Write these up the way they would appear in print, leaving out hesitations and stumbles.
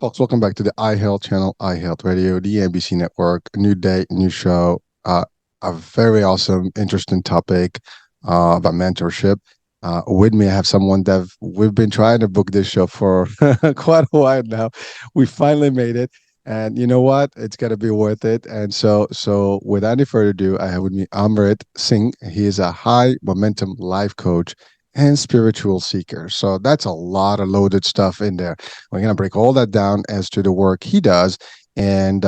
Folks, welcome back to the iHealth channel, iHealth Radio, the ABC network. A new day, new show. A very awesome, interesting topic about mentorship. With me, I have someone that we've been trying to book this show for quite a while now. We finally made it, and you know what? It's gonna be worth it. And so without any further ado, I have with me Amrit Singh. He is a high momentum life coach and spiritual seeker. So that's a lot of loaded stuff in there. We're going to break all that down as to the work he does and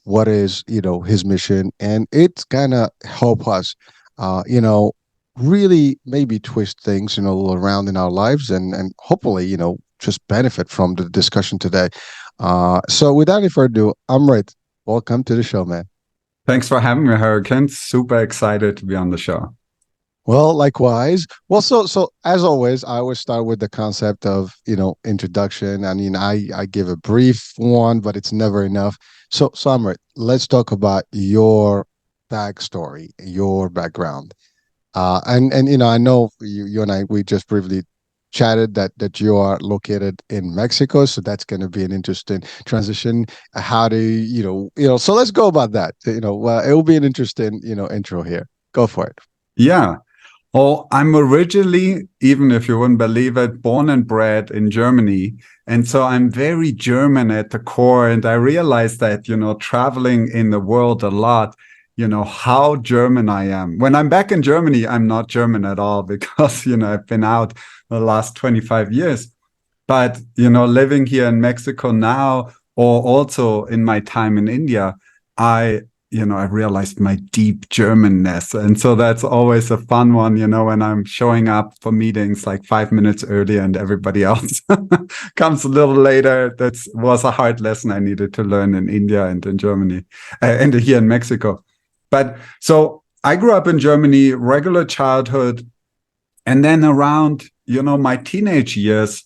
what is, his mission. And it's going to help us, really maybe twist things, a little around in our lives and hopefully, just benefit from the discussion today. So without any further ado, Amrit, welcome to the show, man. Thanks for having me, Hurricane. Super excited to be on the show. Well, likewise. Well, so as always, I always start with the concept of, introduction. I mean, I give a brief one, but it's never enough. So Amrit, let's talk about your backstory, your background. And I know you and I, we just briefly chatted that you are located in Mexico, so that's going to be an interesting transition. How do so let's go about that. It will be an interesting, intro here. Go for it. Yeah. Oh, I'm originally, even if you wouldn't believe it, born and bred in Germany. And so I'm very German at the core. And I realized that, traveling in the world a lot, how German I am. When I'm back in Germany, I'm not German at all because, I've been out the last 25 years. But, living here in Mexico now, or also in my time in India, I realized my deep Germanness. And so that's always a fun one, when I'm showing up for meetings like 5 minutes earlier and everybody else comes a little later. That was a hard lesson I needed to learn in India and in Germany and here in Mexico. But so I grew up in Germany, regular childhood. And then around, my teenage years,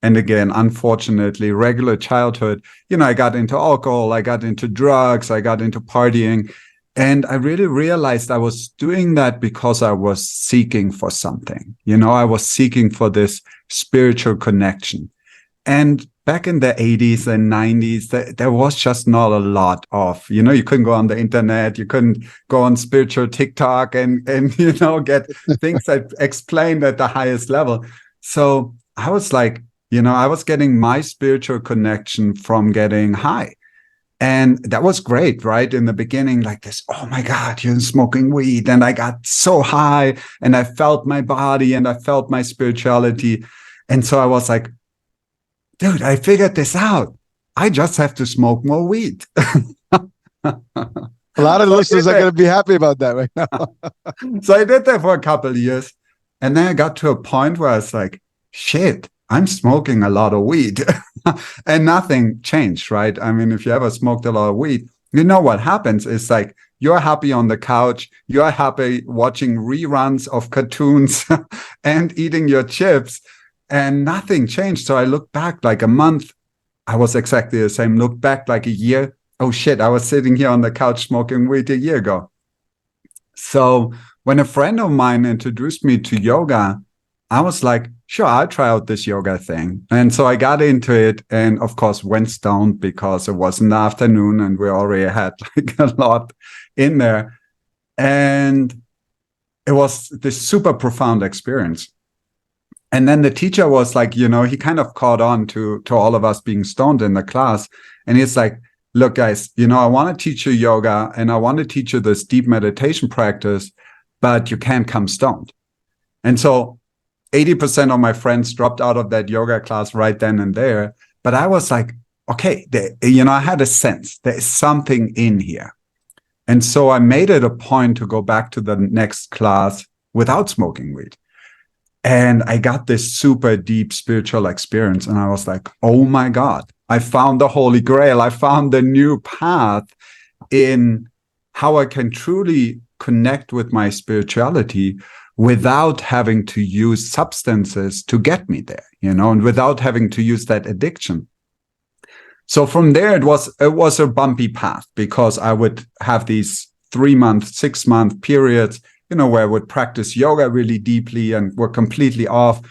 and again, unfortunately, regular childhood, I got into alcohol, I got into drugs, I got into partying. And I really realized I was doing that because I was seeking for something. I was seeking for this spiritual connection. And back in the 80s and 90s, there was just not a lot of, you couldn't go on the internet, you couldn't go on spiritual TikTok and get things that explained at the highest level. So I was like, I was getting my spiritual connection from getting high. And that was great, right? In the beginning, like this, oh my God, you're smoking weed. And I got so high and I felt my body and I felt my spirituality. And so I was like, dude, I figured this out. I just have to smoke more weed. A lot of listeners are going to be happy about that right now. So I did that for a couple of years. And then I got to a point where I was like, shit, I'm smoking a lot of weed and nothing changed, right? I mean, if you ever smoked a lot of weed, you know what happens is like you're happy on the couch, you're happy watching reruns of cartoons and eating your chips and nothing changed. So I looked back like a month, I was exactly the same. Look back like a year. Oh shit, I was sitting here on the couch smoking weed a year ago. So when a friend of mine introduced me to yoga, I was like, sure, I'll try out this yoga thing. And so I got into it and of course went stoned because it was in the afternoon and we already had like a lot in there. And it was this super profound experience. And then the teacher was like, he kind of caught on to all of us being stoned in the class. And he's like, look, guys, I want to teach you yoga and I want to teach you this deep meditation practice, but you can't come stoned. And so 80% of my friends dropped out of that yoga class right then and there. But I was like, okay, I had a sense there is something in here. And so I made it a point to go back to the next class without smoking weed. And I got this super deep spiritual experience. And I was like, oh my God, I found the Holy Grail. I found the new path in how I can truly connect with my spirituality without having to use substances to get me there, and without having to use that addiction. So from there, it was a bumpy path because I would have these 3-month, 6-month periods, where I would practice yoga really deeply and were completely off.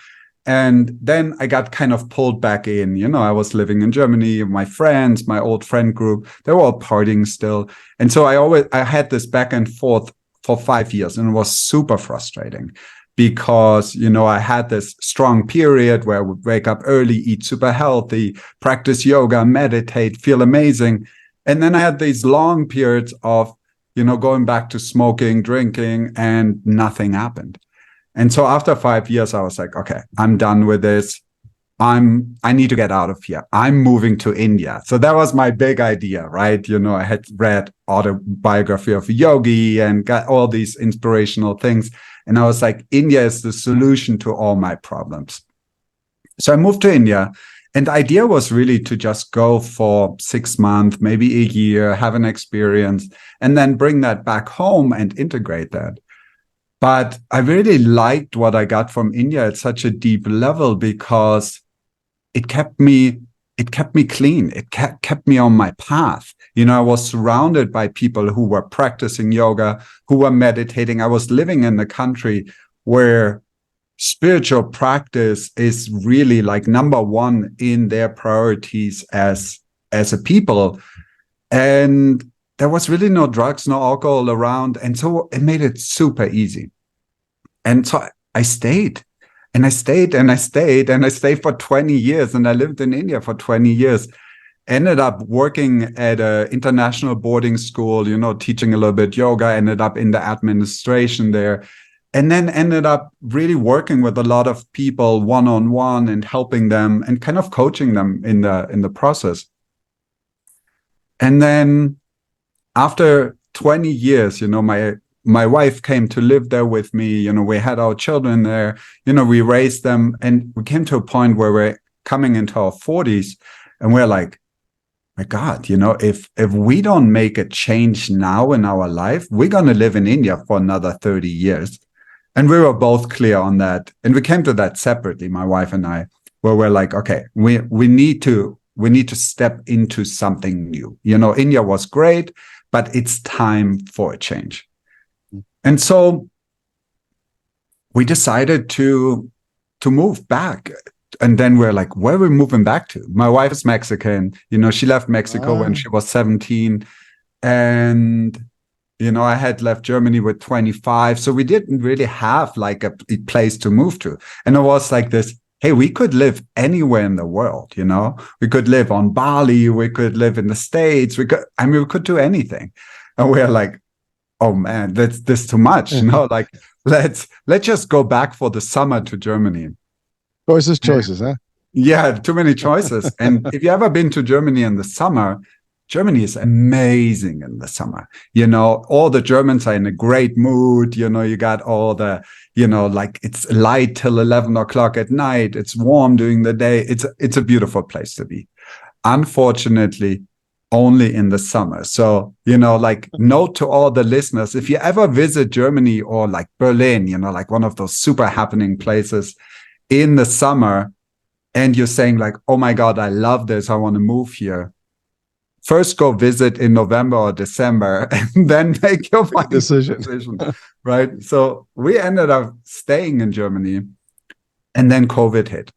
And then I got kind of pulled back in. I was living in Germany, my friends, my old friend group, they were all partying still. And so I had this back and forth for 5 years, and it was super frustrating because, I had this strong period where I would wake up early, eat super healthy, practice yoga, meditate, feel amazing. And then I had these long periods of, going back to smoking, drinking, and nothing happened. And so after 5 years, I was like, okay, I'm done with this. I need to get out of here. I'm moving to India. So that was my big idea, right? I had read autobiography of a yogi and got all these inspirational things. And I was like, India is the solution to all my problems. So I moved to India. And the idea was really to just go for 6 months, maybe a year, have an experience, and then bring that back home and integrate that. But I really liked what I got from India at such a deep level because it kept me clean. It kept me on my path. I was surrounded by people who were practicing yoga, who were meditating. I was living in a country where spiritual practice is really like number one in their priorities as a people. And there was really no drugs, no alcohol around. And so it made it super easy. And so I stayed and I stayed and I stayed and I stayed for 20 years. And I lived in India for 20 years, ended up working at an international boarding school, teaching a little bit yoga, ended up in the administration there, and then ended up really working with a lot of people one-on-one and helping them and kind of coaching them in the process. And then after 20 years, my wife came to live there with me. We had our children there, we raised them, and we came to a point where we're coming into our 40s and we're like, my God, if we don't make a change now in our life, we're going to live in India for another 30 years. And we were both clear on that. And we came to that separately, my wife and I, where we're like, okay, we need to step into something new. India was great, but it's time for a change. And so we decided to move back. And then we're like, where are we moving back to? My wife is Mexican. She left Mexico when she was 17. And, I had left Germany with 25. So we didn't really have like a place to move to. And it was like this, hey, we could live anywhere in the world, We could live on Bali. We could live in the States. We could do anything. And we're like, oh man, that's too much. Like let's just go back for the summer to Germany. Choices, huh? Yeah, too many choices. And if you've ever been to Germany in the summer, Germany is amazing in the summer. All the Germans are in a great mood. You got all the, like it's light till 11 o'clock at night. It's warm during the day. It's a beautiful place to be. Unfortunately, only in the summer. So, like note to all the listeners, if you ever visit Germany or like Berlin, like one of those super happening places in the summer, and you're saying like, oh my God, I love this, I want to move here. First go visit in November or December and then make your final decision. Right? So we ended up staying in Germany, and then COVID hit.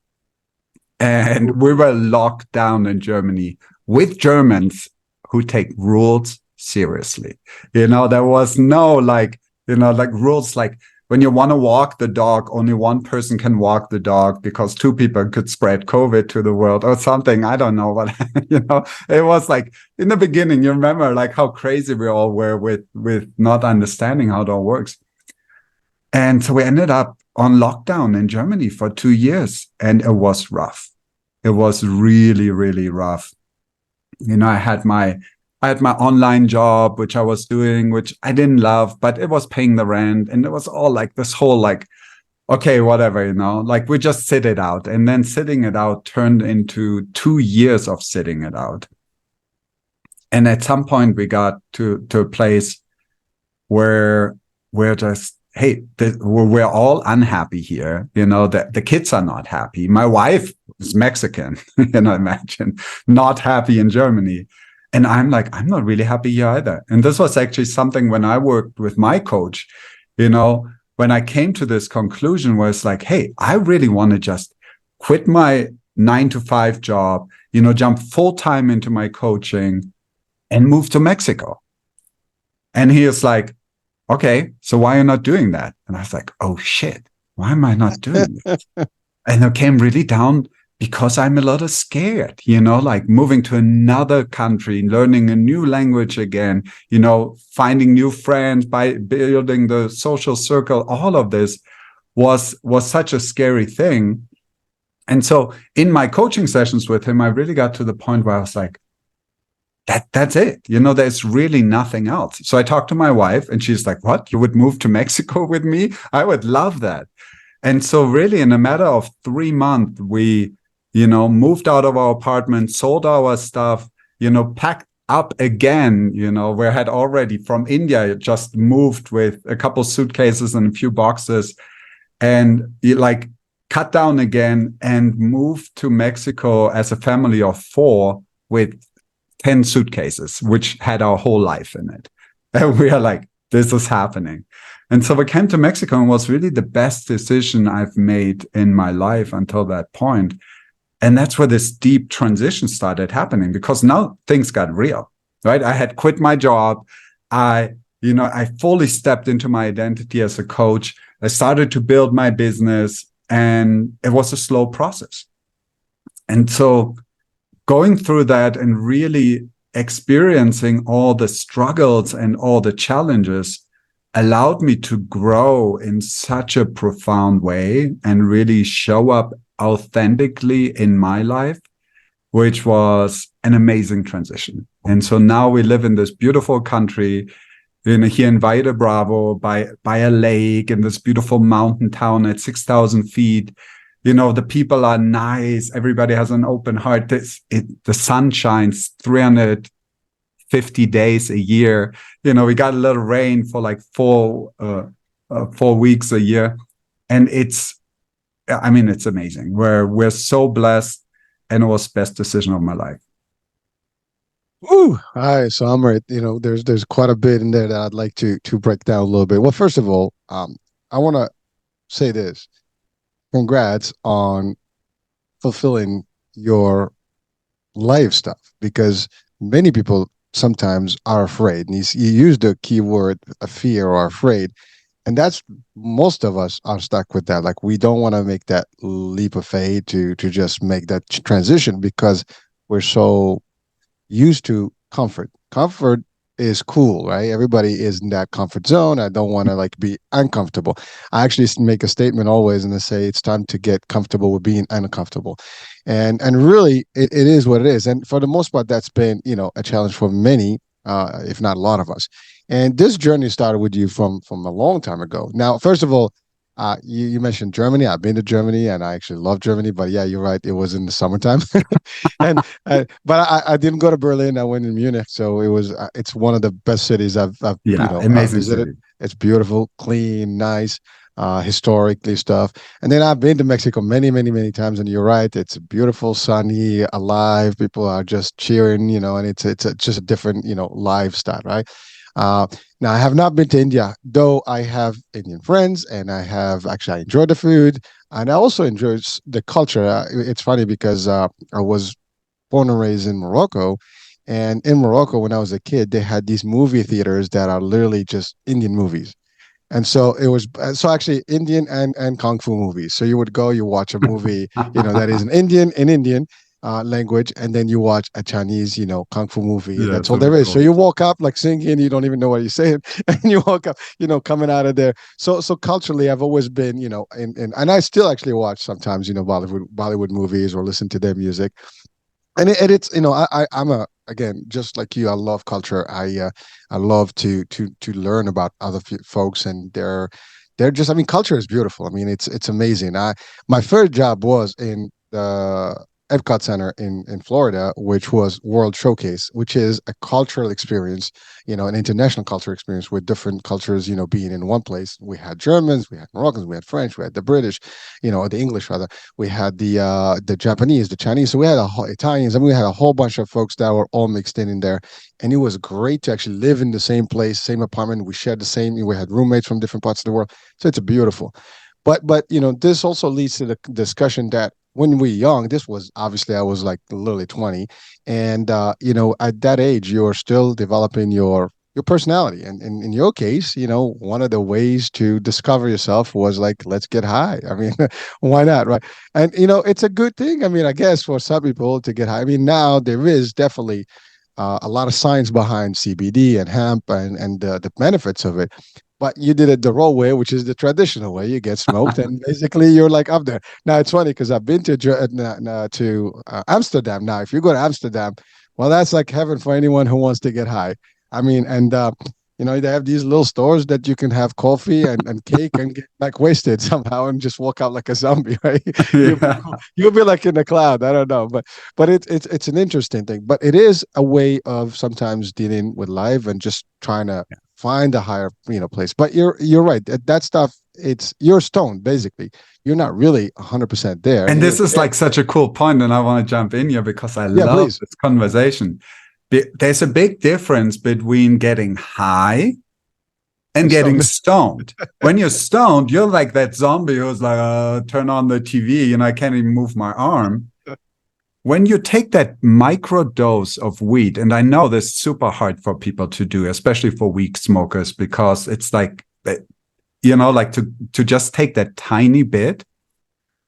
And we were locked down in Germany with Germans who take rules seriously. There was no like rules like when you want to walk the dog, only one person can walk the dog because two people could spread COVID to the world or something. I don't know what, it was like in the beginning, you remember like how crazy we all were with not understanding how it all works. And so we ended up on lockdown in Germany for 2 years, and it was rough. It was really, really rough. I had my online job, which I was doing, which I didn't love, but it was paying the rent. And it was all like this whole like, okay, whatever, like we just sit it out. And then sitting it out turned into 2 years of sitting it out. And at some point we got to a place where we're just, hey, we're all unhappy here. The kids are not happy. My wife is Mexican, imagine, not happy in Germany. And I'm like, I'm not really happy here either. And this was actually something when I worked with my coach, when I came to this conclusion where it's like, hey, I really want to just quit my 9 to 5 job, jump full time into my coaching and move to Mexico. And he is like, okay, so why are you not doing that? And I was like, oh shit, why am I not doing it? And I came really down because I'm a little scared, like moving to another country, learning a new language again, finding new friends, by building the social circle. All of this was such a scary thing. And so in my coaching sessions with him, I really got to the point where I was like, that's it. There's really nothing else. So I talked to my wife and she's like, what? You would move to Mexico with me? I would love that. And so really in a matter of 3 months, we, moved out of our apartment, sold our stuff, packed up again, we had already from India just moved with a couple suitcases and a few boxes, and like cut down again and moved to Mexico as a family of 4 with 10 suitcases, which had our whole life in it. And we are like, this is happening. And so we came to Mexico and was really the best decision I've made in my life until that point. And that's where this deep transition started happening, because now things got real, right? I had quit my job. I fully stepped into my identity as a coach. I started to build my business, and it was a slow process. And so going through that and really experiencing all the struggles and all the challenges allowed me to grow in such a profound way and really show up authentically in my life, which was an amazing transition. And so now we live in this beautiful country, here in Valle de Bravo, by a lake, in this beautiful mountain town at 6,000 feet. The people are nice. Everybody has an open heart. The sun shines 350 days a year. We got a little rain for like 4 weeks a year. And it's amazing. We're so blessed, and it was the best decision of my life. Ooh, all right. So Amrit, there's quite a bit in there that I'd like to break down a little bit. Well, first of all, I want to say this. Congrats on fulfilling your life stuff, because many people sometimes are afraid. And you use the keyword fear or afraid. And that's, most of us are stuck with that. Like, we don't want to make that leap of faith to just make that transition, because we're so used to comfort. Comfort is cool, right? Everybody is in that comfort zone. I don't want to like be uncomfortable. I actually make a statement always, and I say it's time to get comfortable with being uncomfortable. And really it is what it is. And for the most part, that's been, a challenge for many, if not a lot of us. And this journey started with you from a long time ago. Now, first of all, you mentioned Germany. I've been to Germany, and I actually love Germany. But yeah, you're right. It was in the summertime, and but I didn't go to Berlin. I went in Munich, so it's one of the best cities I've Amazing visited. city. It's beautiful, clean, nice, historically stuff. And then I've been to Mexico many, many, many times. And you're right. It's beautiful, sunny, alive. People are just cheering, and it's just a different, lifestyle, right? Now, I have not been to India, though I have Indian friends, and I enjoyed the food, and I also enjoyed the culture. It's funny because I was born and raised in Morocco. And in Morocco, when I was a kid, they had these movie theaters that are literally just Indian movies. And so it was actually Indian and Kung Fu movies. So you would go, you watch a movie, that is in Indian language, and then you watch a Chinese, kung fu movie. Yeah, That's all super there is. So cool. you walk up like singing, you don't even know what you're saying, and you walk up, coming out of there. So culturally, I've always been, and I still actually watch sometimes, Bollywood movies or listen to their music. And it's I'm a, again, just like you, I love culture. I love to learn about other folks, and they're just, I mean, culture is beautiful. I mean, it's amazing. My first job was in the Epcot Center in Florida, which was World Showcase, which is a cultural experience, an international cultural experience with different cultures, being in one place. We had Germans, we had Moroccans, we had French, we had the British, the English rather. We had the Japanese, the Chinese. So we had Italians, and we had a whole bunch of folks that were all mixed in there. And it was great to actually live in the same place, same apartment. We shared the same. We had roommates from different parts of the world. So it's beautiful. But this also leads to the discussion that when we young, this was obviously I was like literally 20, and at that age you're still developing your personality, and in your case, one of the ways to discover yourself was like, let's get high. I mean, why not, right? And it's a good thing. I mean, I guess for some people to get high. I mean, now there is definitely a lot of science behind CBD and hemp and the benefits of it. But you did it the raw way, which is the traditional way. You get smoked, and basically you're like up there. Now it's funny because I've been to Amsterdam. Now, if you go to Amsterdam, well, that's like heaven for anyone who wants to get high. I mean, and they have these little stores that you can have coffee and cake and get like wasted somehow and just walk out like a zombie, right? You'll be Yeah. cool. You'll be like in the cloud. I don't know, but it's an interesting thing. But it is a way of sometimes dealing with life and just trying to find a higher place. But you're right. That stuff, you're stoned basically. You're not really 100% there. And You're this is there. like such a cool point, and I want to jump in here because I Yeah, love please. this conversation. There's a big difference between getting high and And getting stoned. stoned. When you're stoned, you're like that zombie who's like, turn on the TV, and I can't even move my arm. When you take that micro dose of weed, and I know this is super hard for people to do, especially for weed smokers, because it's like, like to just take that tiny bit,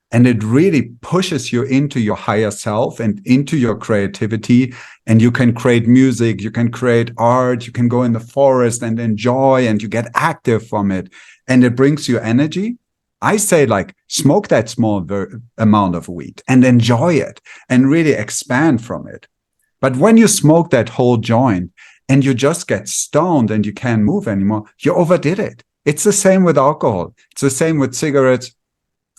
and it really pushes you into your higher self and into your creativity. And you can create music, you can create art, you can go in the forest and enjoy, and you get active from it. And it brings you energy. I say, like, smoke that small amount of weed and enjoy it and really expand from it. But when you smoke that whole joint and you just get stoned and you can't move anymore, you overdid it. It's the same with alcohol. It's the same with cigarettes.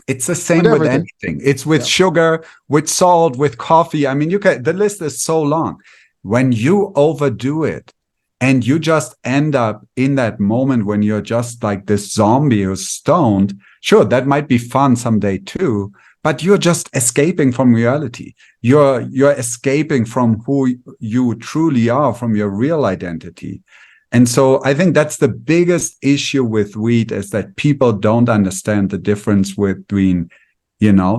It's the With same with everything. anything. It's with Yeah. sugar, with salt, with coffee. I mean, the list is so long. When you overdo it and you just end up in that moment when you're just like this zombie who's stoned, sure, that might be fun someday too, but you're just escaping from reality. You're escaping from who you truly are, from your real identity. And so I think that's the biggest issue with weed, is that people don't understand the difference between,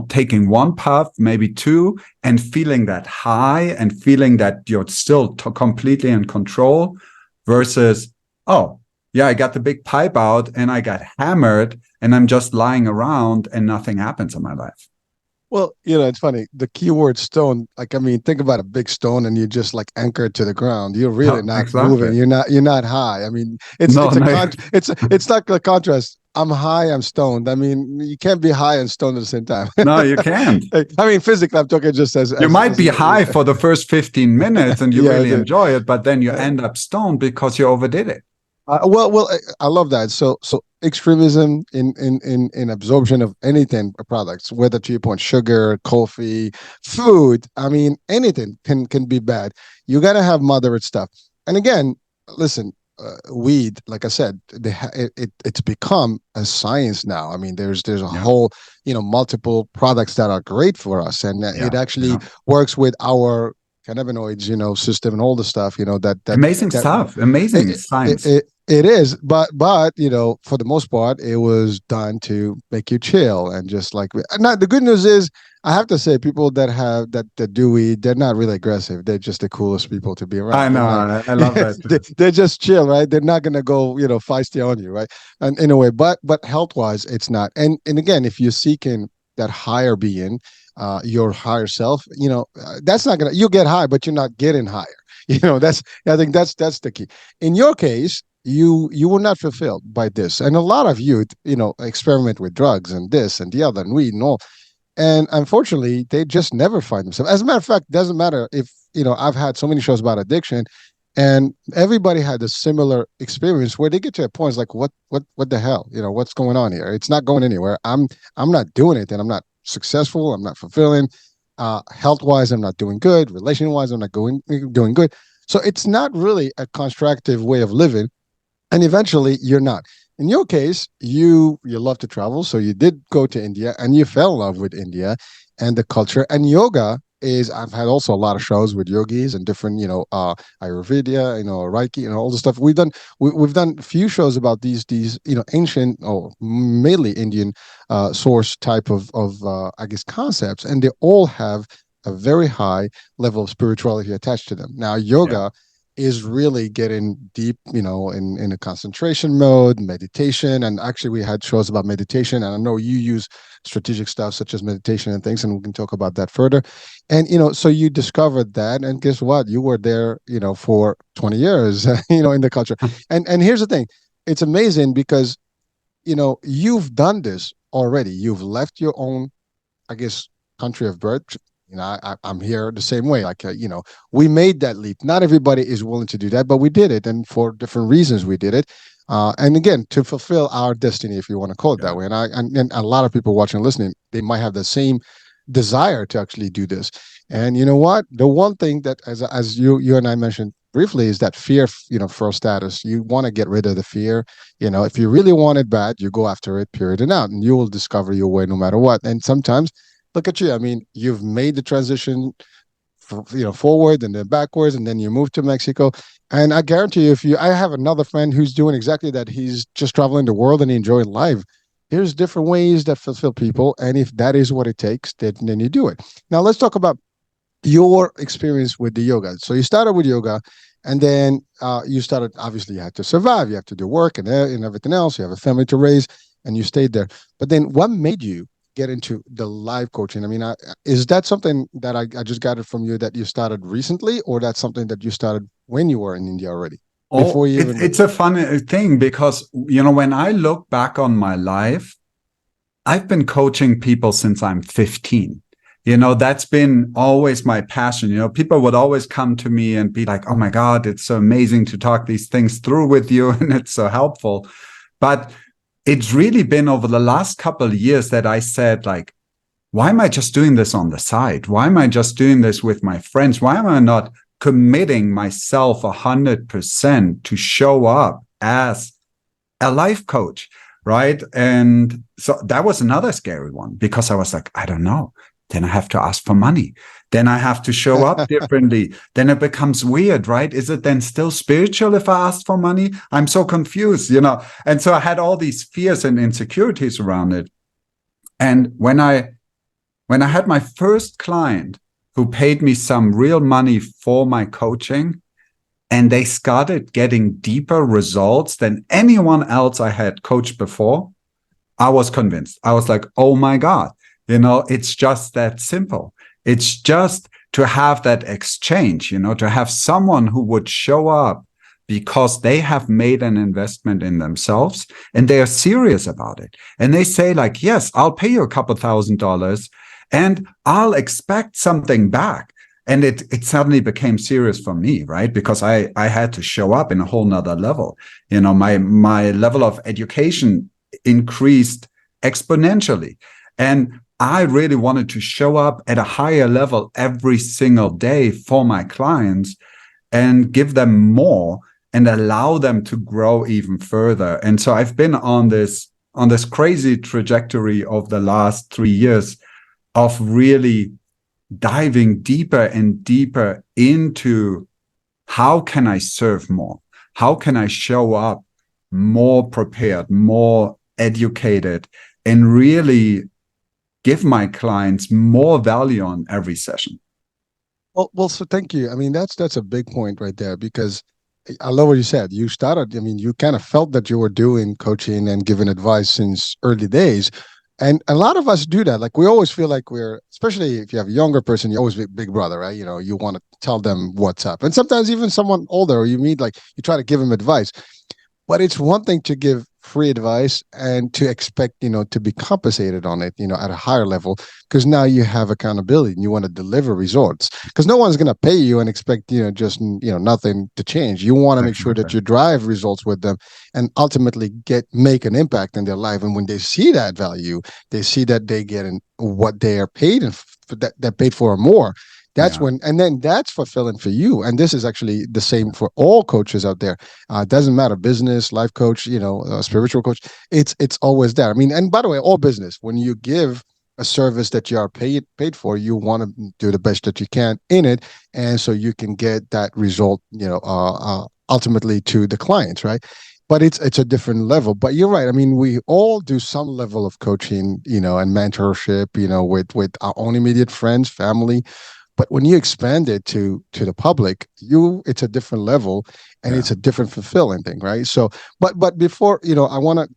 taking one puff, maybe two, and feeling that high and feeling that you're still completely in control, versus, oh, yeah, I got the big pipe out and I got hammered and I'm just lying around and nothing happens in my life. Well, it's funny. The keyword stone, like, I mean, think about a big stone and you just like anchored to the ground. You're really No, not exactly. moving. You're not high. I mean, it's No, it's a no, it's like a contrast. I'm high, I'm stoned. I mean, you can't be high and stoned at the same time. no, you can't. I mean, physically, I'm talking just You might be high for the first 15 minutes and you yeah, really enjoy it, but then you uh, end up stoned because you overdid it. well, I love that. So extremism in absorption of anything products, whether to your point, sugar, coffee, food. I mean, anything can be bad. You gotta have moderate stuff. And again, listen, weed, like I said, it's become a science now. I mean, there's a Yeah. whole multiple products that are great for us, and Yeah. it actually Yeah. works with our cannabinoids, system and all the stuff, Amazing that stuff. Amazing science. it is, but for the most part, it was done to make you chill and just like. Now, the good news is, I have to say, people that do weed, they're not really aggressive. They're just the coolest people to be I around. know. They're not. I love that too. They're just chill, right? They're not gonna go, feisty on you, right? And in a way, but health wise, it's not. And again, if you're seeking that higher being, your higher self, that's not gonna. You'll get high, but you're not getting higher. I think that's the key. In your case, you were not fulfilled by this, and a lot of youth, experiment with drugs and this and the other and weed and all, and unfortunately, they just never find themselves. As a matter of fact, it doesn't matter if I've had so many shows about addiction, and everybody had a similar experience where they get to a point, it's like, what the hell, what's going on here? It's not going anywhere. I'm not doing it, and I'm not successful. I'm not fulfilling. Health wise, I'm not doing good. Relation wise, I'm not doing good. So it's not really a constructive way of living, and eventually you're not. In your case, you love to travel, so you did go to India and you fell in love with India and the culture, and yoga is I've had also a lot of shows with yogis and different, Ayurveda, Reiki, all the stuff we've done a few shows about these, ancient or mainly Indian source type of I guess concepts, and they all have a very high level of spirituality attached to them. Now, Yeah. yoga is really getting deep, in a concentration mode, meditation. And actually, we had shows about meditation. And I know you use strategic stuff such as meditation and things, and we can talk about that further. And, so you discovered that. And guess what? You were there, for 20 years, in the culture. And here's the thing, it's amazing because, you've done this already. You've left your own, I guess, country of birth. I'm here the same way. Like, we made that leap. Not everybody is willing to do that, but we did it, and for different reasons we did it. And again, to fulfill our destiny, if you want to call it that Yeah. way. And a lot of people watching and listening, they might have the same desire to actually do this. And you know what? The one thing that, as you and I mentioned briefly, is that fear, for status. You want to get rid of the fear. If you really want it bad, you go after it, period and out, and you will discover your way no matter what. And sometimes, look at you. I mean, you've made the transition, forward and then backwards, and then you move to Mexico. And I guarantee you, I have another friend who's doing exactly that. He's just traveling the world and enjoying life. There's different ways that fulfill people, and if that is what it takes, then you do it. Now, let's talk about your experience with the yoga. So you started with yoga, and then you started. Obviously, you had to survive. You have to do work and everything else. You have a family to raise, and you stayed there. But then, what made you get into the live coaching? I mean, is that something that I just got it from you that you started recently, or that's something that you started when you were in India already, before Oh, you even went? it's a funny thing because, when I look back on my life, I've been coaching people since I'm 15. That's been always my passion. People would always come to me and be like, oh my God, it's so amazing to talk these things through with you. And it's so helpful. But it's really been over the last couple of years that I said, like, why am I just doing this on the side? Why am I just doing this with my friends? Why am I not committing myself 100% to show up as a life coach? Right. And so that was another scary one because I was like, I don't know. Then I have to ask for money. Then I have to show up differently. Then it becomes weird, right? Is it then still spiritual if I ask for money? I'm so confused, And so I had all these fears and insecurities around it. And when I had my first client who paid me some real money for my coaching, and they started getting deeper results than anyone else I had coached before, I was convinced. I was like, oh my God, it's just that simple. It's just to have that exchange, to have someone who would show up because they have made an investment in themselves and they are serious about it. And they say like, yes, I'll pay you a couple $1,000 and I'll expect something back. And it suddenly became serious for me, right? Because I had to show up in a whole nother level. My level of education increased exponentially. And I really wanted to show up at a higher level every single day for my clients and give them more and allow them to grow even further. And so I've been on this crazy trajectory of the last 3 years of really diving deeper and deeper into how can I serve more? How can I show up more prepared, more educated, and really give my clients more value on every session? Well, so thank you. I mean, that's a big point right there because I love what you said. You started, I mean, you kind of felt that you were doing coaching and giving advice since early days. And a lot of us do that. Like we always feel like especially if you have a younger person, you're always big brother, right? You want to tell them what's up. And sometimes even someone older, or you meet, like you try to give them advice. But it's one thing to give free advice and to expect, to be compensated on it, at a higher level, because now you have accountability and you want to deliver results. Because no one's going to pay you and expect, just, nothing to change. You want to make sure that Exactly. you drive results with them and ultimately make an impact in their life. And when they see that value, they see that they get what they are paid and that they're paid for or more. That's Yeah. when, and then that's fulfilling for you. And this is actually the same for all coaches out there. It doesn't matter, business, life coach, spiritual coach. It's always there. I mean, and by the way, all business, when you give a service that you are paid for. You want to do the best that you can in it, and so you can get that result, ultimately to the clients, right? But it's a different level. But you're right. I mean, we all do some level of coaching, and mentorship, with our own immediate friends, family. But when you expand it to the public, it's a different level, and Yeah. it's a different fulfilling thing, right? So, but before, I want to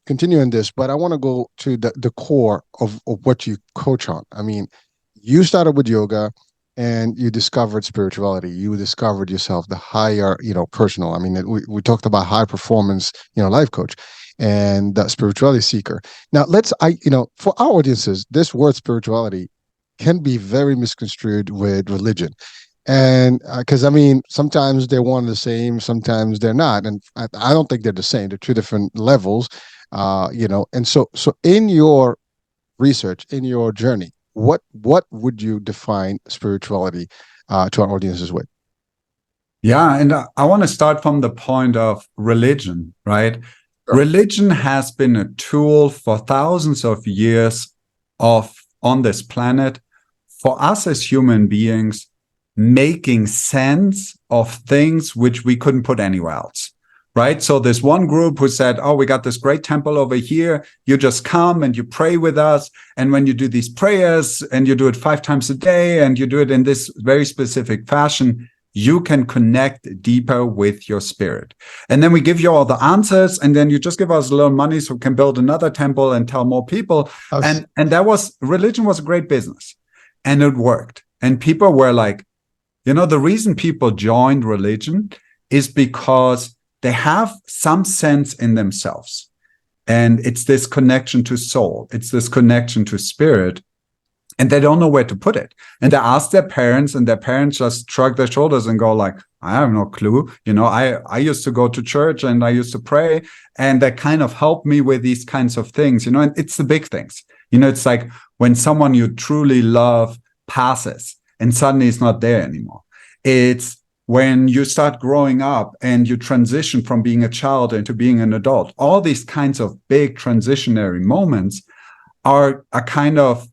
continue in this, but I want to go to the core of what you coach on. I mean, you started with yoga, and you discovered spirituality. You discovered yourself, the higher, personal. I mean, we talked about high performance, life coach, and the spirituality seeker. Now, for our audiences, this word spirituality can be very misconstrued with religion. And because I mean, sometimes they're one and the same, sometimes they're not, and I don't think they're the same. They're two different levels, And so in your research, in your journey, what would you define spirituality to our audiences with? Yeah, and I want to start from the point of religion, right? Sure. Religion has been a tool for thousands of years of on this planet for us as human beings making sense of things which we couldn't put anywhere else. Right. So there's one group who said, oh, we got this great temple over here. You just come and you pray with us. And when you do these prayers and you do it 5 times a day and you do it in this very specific fashion, you can connect deeper with your spirit. And then we give you all the answers, and then you just give us a little money so we can build another temple and tell more people. And religion was a great business, and it worked. And people were like, the reason people joined religion is because they have some sense in themselves. And it's this connection to soul. It's this connection to spirit. And they don't know where to put it. And they ask their parents, and their parents just shrug their shoulders and go like, I have no clue. I used to go to church and I used to pray, and that kind of helped me with these kinds of things, and it's the big things. It's like when someone you truly love passes and suddenly it's not there anymore. It's when you start growing up and you transition from being a child into being an adult. All these kinds of big transitionary moments are kind of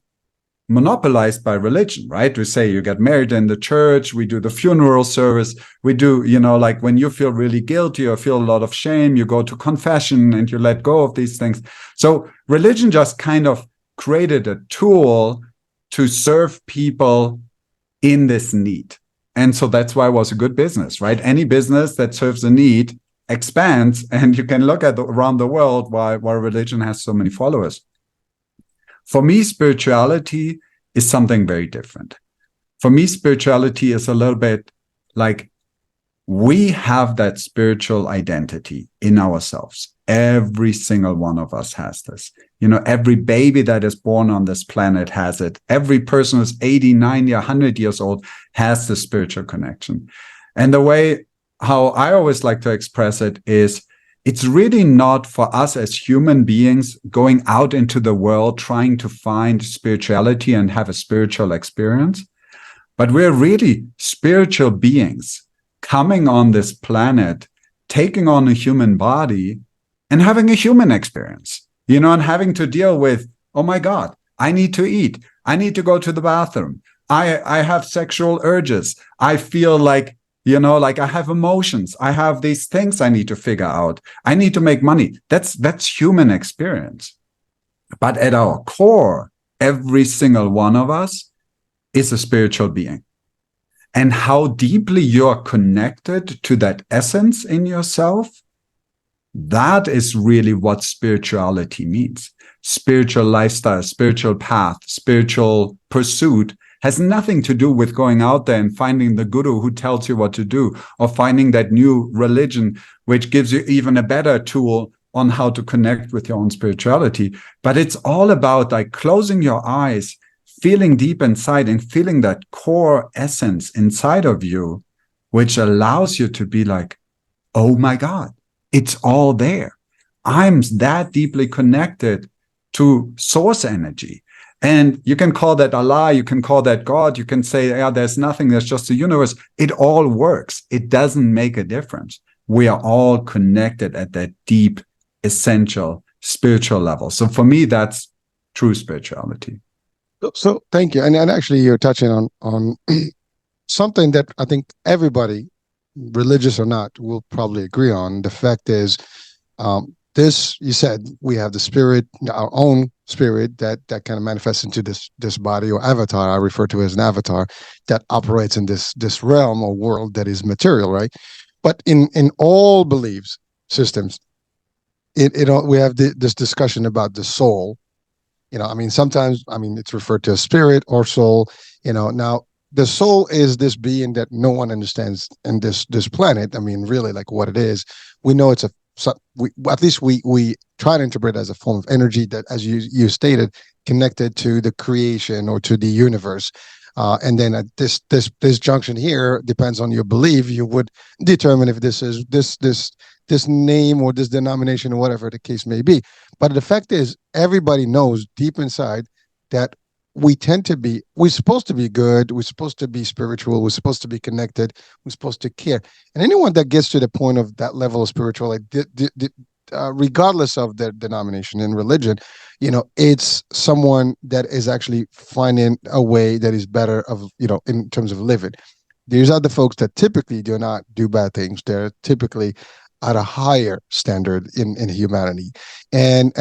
monopolized by religion, right? We say you get married in the church, we do the funeral service, we do, like when you feel really guilty or feel a lot of shame, you go to confession and you let go of these things. So religion just kind of created a tool to serve people in this need. And so that's why it was a good business, right? Any business that serves a need expands, and you can look at around the world why religion has so many followers. For me, spirituality is something very different. For me, spirituality is a little bit like we have that spiritual identity in ourselves. Every single one of us has this. Every baby that is born on this planet has it. Every person who's 80, 90, 100 years old has the spiritual connection. And the way how I always like to express it is, it's really not for us as human beings going out into the world trying to find spirituality and have a spiritual experience, but we're really spiritual beings coming on this planet, taking on a human body and having a human experience, and having to deal with, oh my God, I need to eat. I need to go to the bathroom. I have sexual urges. I feel like, like I have emotions. I have these things I need to figure out. I need to make money. That's human experience. But at our core, every single one of us is a spiritual being. And how deeply you're connected to that essence in yourself, that is really what spirituality means. Spiritual lifestyle, spiritual path, spiritual pursuit has nothing to do with going out there and finding the guru who tells you what to do, or finding that new religion which gives you even a better tool on how to connect with your own spirituality. But it's all about like closing your eyes, feeling deep inside and feeling that core essence inside of you, which allows you to be like, oh my God, it's all there. I'm that deeply connected to source energy. And you can call that Allah, you can call that God, you can say, yeah, there's nothing, there's just the universe. It all works. It doesn't make a difference. We are all connected at that deep, essential spiritual level. So for me, that's true spirituality. So thank you. And actually you're touching on something that I think everybody, religious or not, will probably agree on. The fact is, this you said we have the spirit, our own spirit that kind of manifests into this body or avatar. I refer to it as an avatar that operates in this realm or world that is material, right? But in all beliefs systems, we have this discussion about the soul. I mean, sometimes, I mean, it's referred to as spirit or soul. Now the soul is this being that no one understands in this planet. I mean, really, like what it is. We know it's at least we try to interpret it as a form of energy that, as you stated, connected to the creation or to the universe. And then at this junction here depends on your belief. You would determine if this is this name or this denomination or whatever the case may be. But the fact is, everybody knows deep inside that we're supposed to be good, we're supposed to be spiritual, we're supposed to be connected, we're supposed to care. And anyone that gets to the point of that level of spirituality, regardless of their denomination and religion, it's someone that is actually finding a way that is better in terms of living. These are the folks that typically do not do bad things. They're typically at a higher standard in humanity. And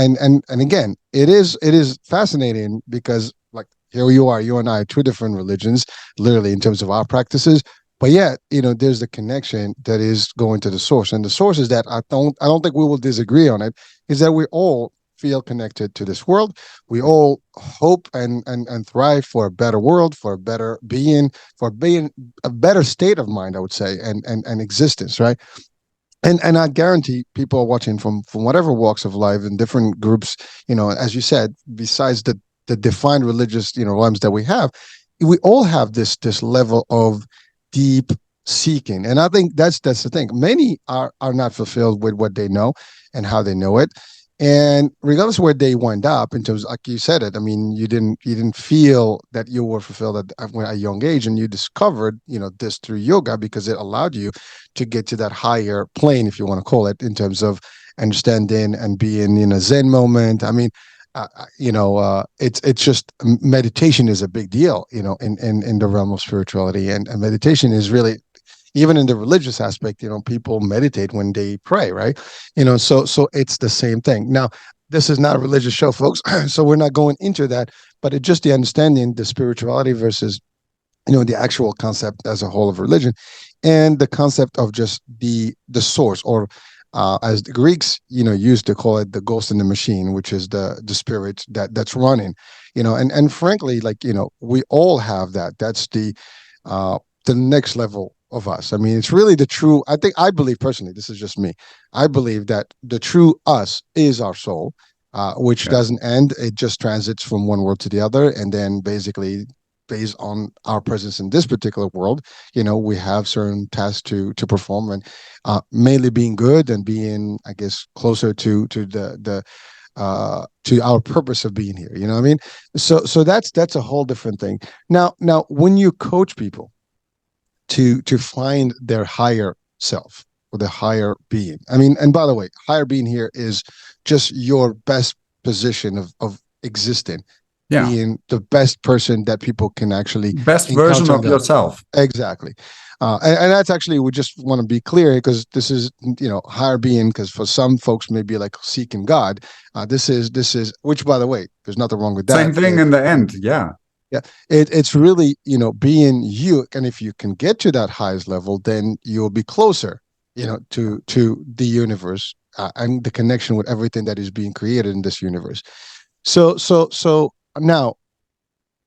again, it is fascinating because, like, here you are, you and I, two different religions, literally in terms of our practices. But yet, there's the connection that is going to the source. And the source is that I don't think we will disagree on it, is that we all feel connected to this world. We all hope and thrive for a better world, for a better being, for being a better state of mind, I would say, and existence, right? And I guarantee people are watching from whatever walks of life in different groups. As you said, besides the defined religious realms that we have, we all have this level of deep seeking. And I think that's the thing. Many are not fulfilled with what they know and how they know it. And regardless of where they wind up, in terms, like you said it, I mean, you didn't feel that you were fulfilled at a young age, and you discovered this through yoga because it allowed you to get to that higher plane, if you want to call it, in terms of understanding and being in a Zen moment. I mean, it's just meditation is a big deal, in the realm of spirituality, and meditation is really, even in the religious aspect, people meditate when they pray, right? So it's the same thing. Now, this is not a religious show, folks, so we're not going into that, but it's just the understanding the spirituality versus the actual concept as a whole of religion, and the concept of just the source, or as the Greeks used to call it, the ghost in the machine, which is the spirit that's running. And frankly, like, we all have that. That's the next level of us. I mean, it's really the true, I believe personally, this is just me, I believe that the true us is our soul, which Yeah. doesn't end. It just transits from one world to the other, and then basically, based on our presence in this particular world, we have certain tasks to perform, and mainly being good and being, I guess, closer to to our purpose of being here. You know what I mean? So that's a whole different thing. Now, when you coach people to find their higher self or the higher being, I mean, and by the way, higher being here is just your best position of existing, Yeah. being the best person that people can actually Best version encounter in of their life. yourself. Exactly. And that's actually, we just want to be clear, because this is, higher being, because for some folks maybe like seeking God. This is, which, by the way, there's nothing wrong with that. Same thing in the end. Yeah. Yeah, it's really, being you. And if you can get to that highest level, then you'll be closer, to the universe, and the connection with everything that is being created in this universe. So now,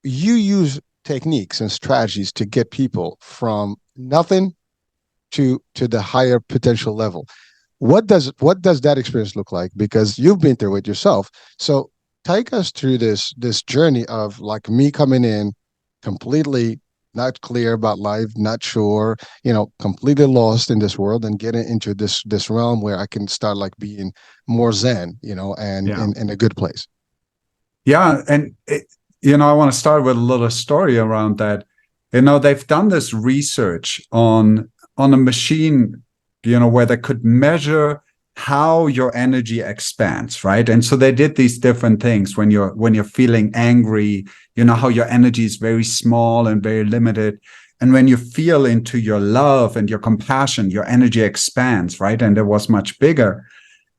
you use techniques and strategies to get people from nothing to the higher potential level. What does that experience look like? Because you've been through it yourself. So take us through this journey of, like, me coming in completely not clear about life, not sure, completely lost in this world, and getting into this realm where I can start, like, being more zen, and Yeah. in a good place. Yeah. And, I want to start with a little story around that. They've done this research on a machine, where they could measure how your energy expands, right? And so they did these different things. When you're feeling angry, how your energy is very small and very limited. And when you feel into your love and your compassion, your energy expands, right? And it was much bigger.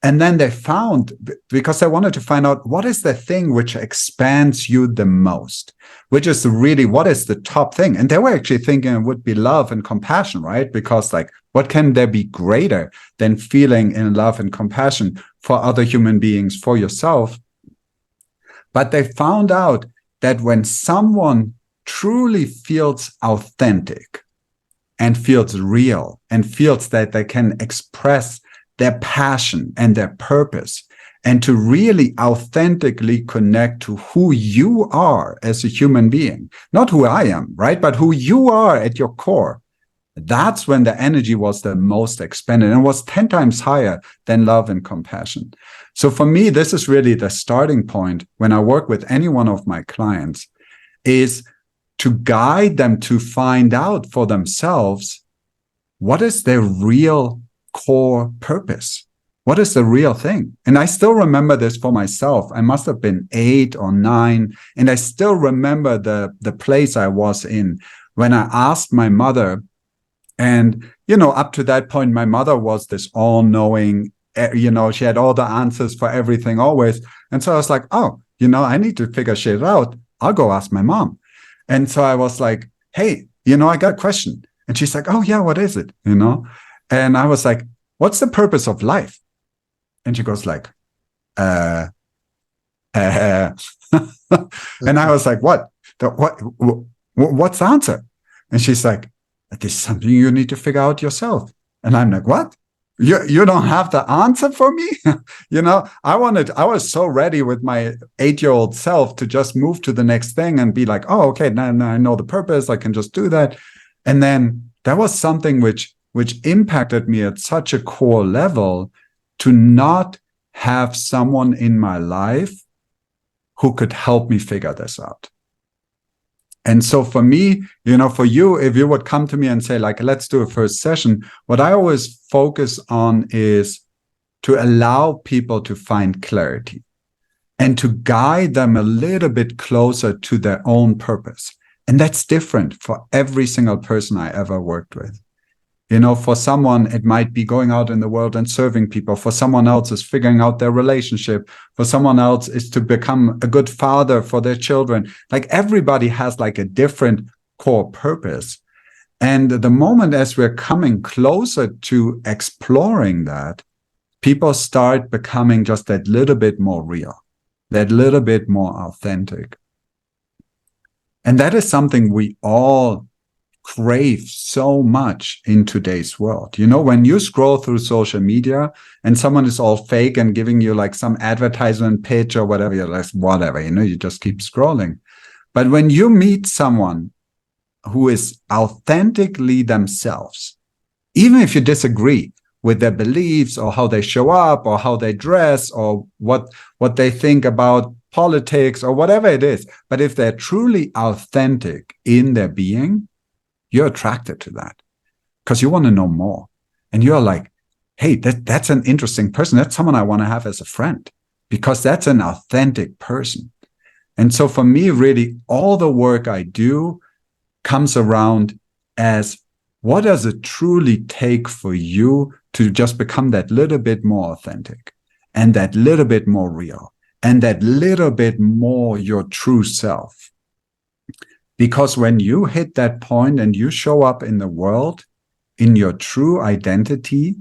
And then they found, because they wanted to find out what is the thing which expands you the most, which is really what is the top thing. And they were actually thinking it would be love and compassion, right? Because like, what can there be greater than feeling in love and compassion for other human beings, for yourself? But they found out that when someone truly feels authentic and feels real and feels that they can express their passion and their purpose, and to really authentically connect to who you are as a human being, not who I am, right? But who you are at your core. That's when the energy was the most expanded and was 10 times higher than love and compassion. So for me, this is really the starting point when I work with any one of my clients, is to guide them to find out for themselves what is their real core purpose. What is the real thing? And I still remember this for myself. I must have been 8 or 9. And I still remember the place I was in when I asked my mother. And, up to that point, my mother was this all-knowing, she had all the answers for everything always. And so I was like, oh, I need to figure shit out. I'll go ask my mom. And so I was like, hey, I got a question. And she's like, oh yeah, what is it? And I was like, what's the purpose of life? And she goes like, and I was like, what? What's the answer? And she's like, this is something you need to figure out yourself. And I'm like, what? You don't have the answer for me? I was so ready with my 8-year-old self to just move to the next thing and be like, oh, okay, now I know the purpose. I can just do that. And then that was something which impacted me at such a core level, to not have someone in my life who could help me figure this out. And so for me, for you, if you would come to me and say, like, let's do a first session, what I always focus on is to allow people to find clarity and to guide them a little bit closer to their own purpose. And that's different for every single person I ever worked with. For someone, it might be going out in the world and serving people. For someone else, is figuring out their relationship. For someone else, is to become a good father for their children. Like, everybody has like a different core purpose. And the moment as we're coming closer to exploring that, people start becoming just that little bit more real, that little bit more authentic. And that is something we all crave so much in today's world. When you scroll through social media and someone is all fake and giving you like some advertisement pitch or whatever, you're like, whatever, you just keep scrolling. But when you meet someone who is authentically themselves, even if you disagree with their beliefs or how they show up or how they dress or what they think about politics or whatever it is, but if they're truly authentic in their being, you're attracted to that because you want to know more. And you're like, hey, that's an interesting person. That's someone I want to have as a friend because that's an authentic person. And so for me, really, all the work I do comes around as, what does it truly take for you to just become that little bit more authentic and that little bit more real and that little bit more your true self? Because when you hit that point and you show up in the world in your true identity,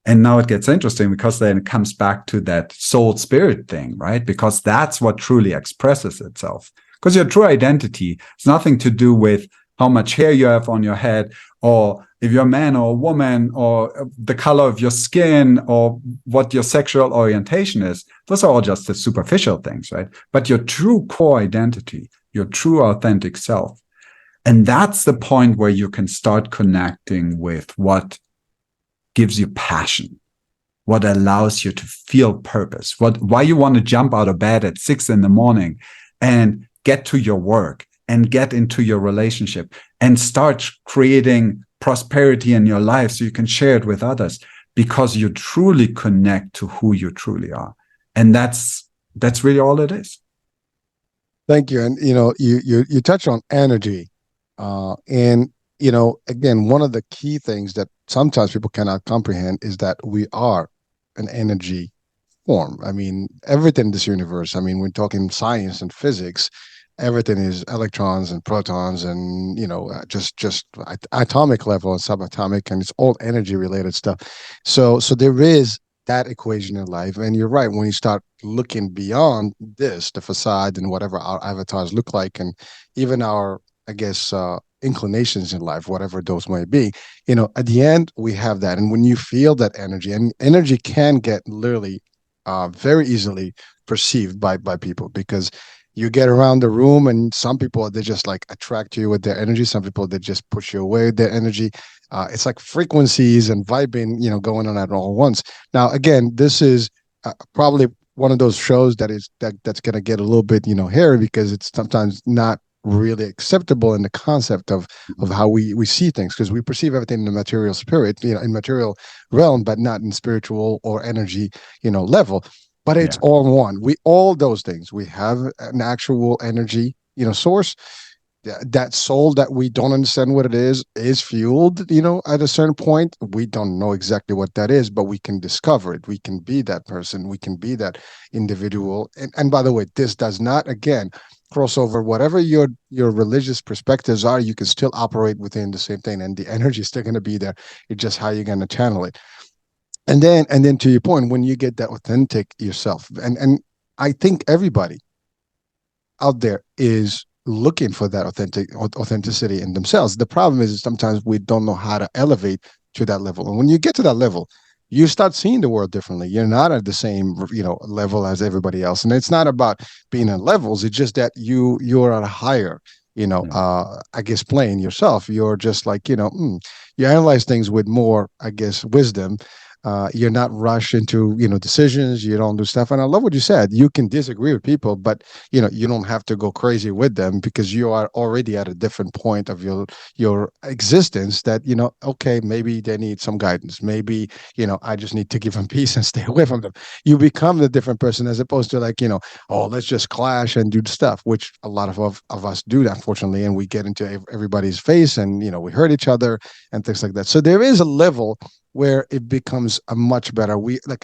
and now it gets interesting because then it comes back to that soul spirit thing, right? Because that's what truly expresses itself. Because your true identity has nothing to do with how much hair you have on your head, or if you're a man or a woman, or the color of your skin, or what your sexual orientation is. Those are all just the superficial things, right? But your true core identity, your true authentic self. And that's the point where you can start connecting with what gives you passion, what allows you to feel purpose, why you want to jump out of bed at 6 a.m. and get to your work and get into your relationship and start creating prosperity in your life so you can share it with others. because you truly connect to who you truly are. And that's really all it is. Thank you. And you touch on energy, and again, one of the key things that sometimes people cannot comprehend is that we are an energy form. I mean, everything in this universe. I mean, we're talking science and physics. Everything is electrons and protons, and just atomic level and subatomic, and it's all energy related stuff. So there is that equation in life, and you're right. When you start looking beyond this, the facade and whatever our avatars look like, and even our, I guess, inclinations in life, whatever those may be, at the end we have that. And when you feel that energy, and energy can get literally very easily perceived by people, because you get around the room and some people, they just like attract you with their energy. Some people, they just push you away with their energy. It's like frequencies and vibing, going on at all once. Now, again, this is probably one of those shows that's going to get a little bit, hairy, because it's sometimes not really acceptable in the concept of how we see things, because we perceive everything in the material spirit, in material realm, but not in spiritual or energy, level. But it's Yeah. all one. We all those things. We have an actual energy, source. That soul that we don't understand what it is fueled, at a certain point. We don't know exactly what that is, but we can discover it. We can be that person. We can be that individual. And by the way, this does not, again, cross over. Whatever your religious perspectives are, you can still operate within the same thing, and the energy is still going to be there. It's just how you're going to channel it. And then to your point, when you get that authentic yourself, and I think everybody out there is looking for that authenticity in themselves. The problem is sometimes we don't know how to elevate to that level. And when you get to that level, you start seeing the world differently. You're not at the same, level as everybody else. And it's not about being in levels. It's just that you're at a higher, I guess, plane yourself. You're just like, you analyze things with more, I guess, wisdom. You're not rushed into decisions. You don't do stuff. And I love what you said. You can disagree with people, but you don't have to go crazy with them, because you are already at a different point of your existence, that okay, maybe they need some guidance. Maybe I just need to give them peace and stay away from them. You become the different person, as opposed to like, oh, let's just clash and do stuff, which a lot of us do, unfortunately, and we get into everybody's face, and we hurt each other and things like that. So there is a level where it becomes a much better,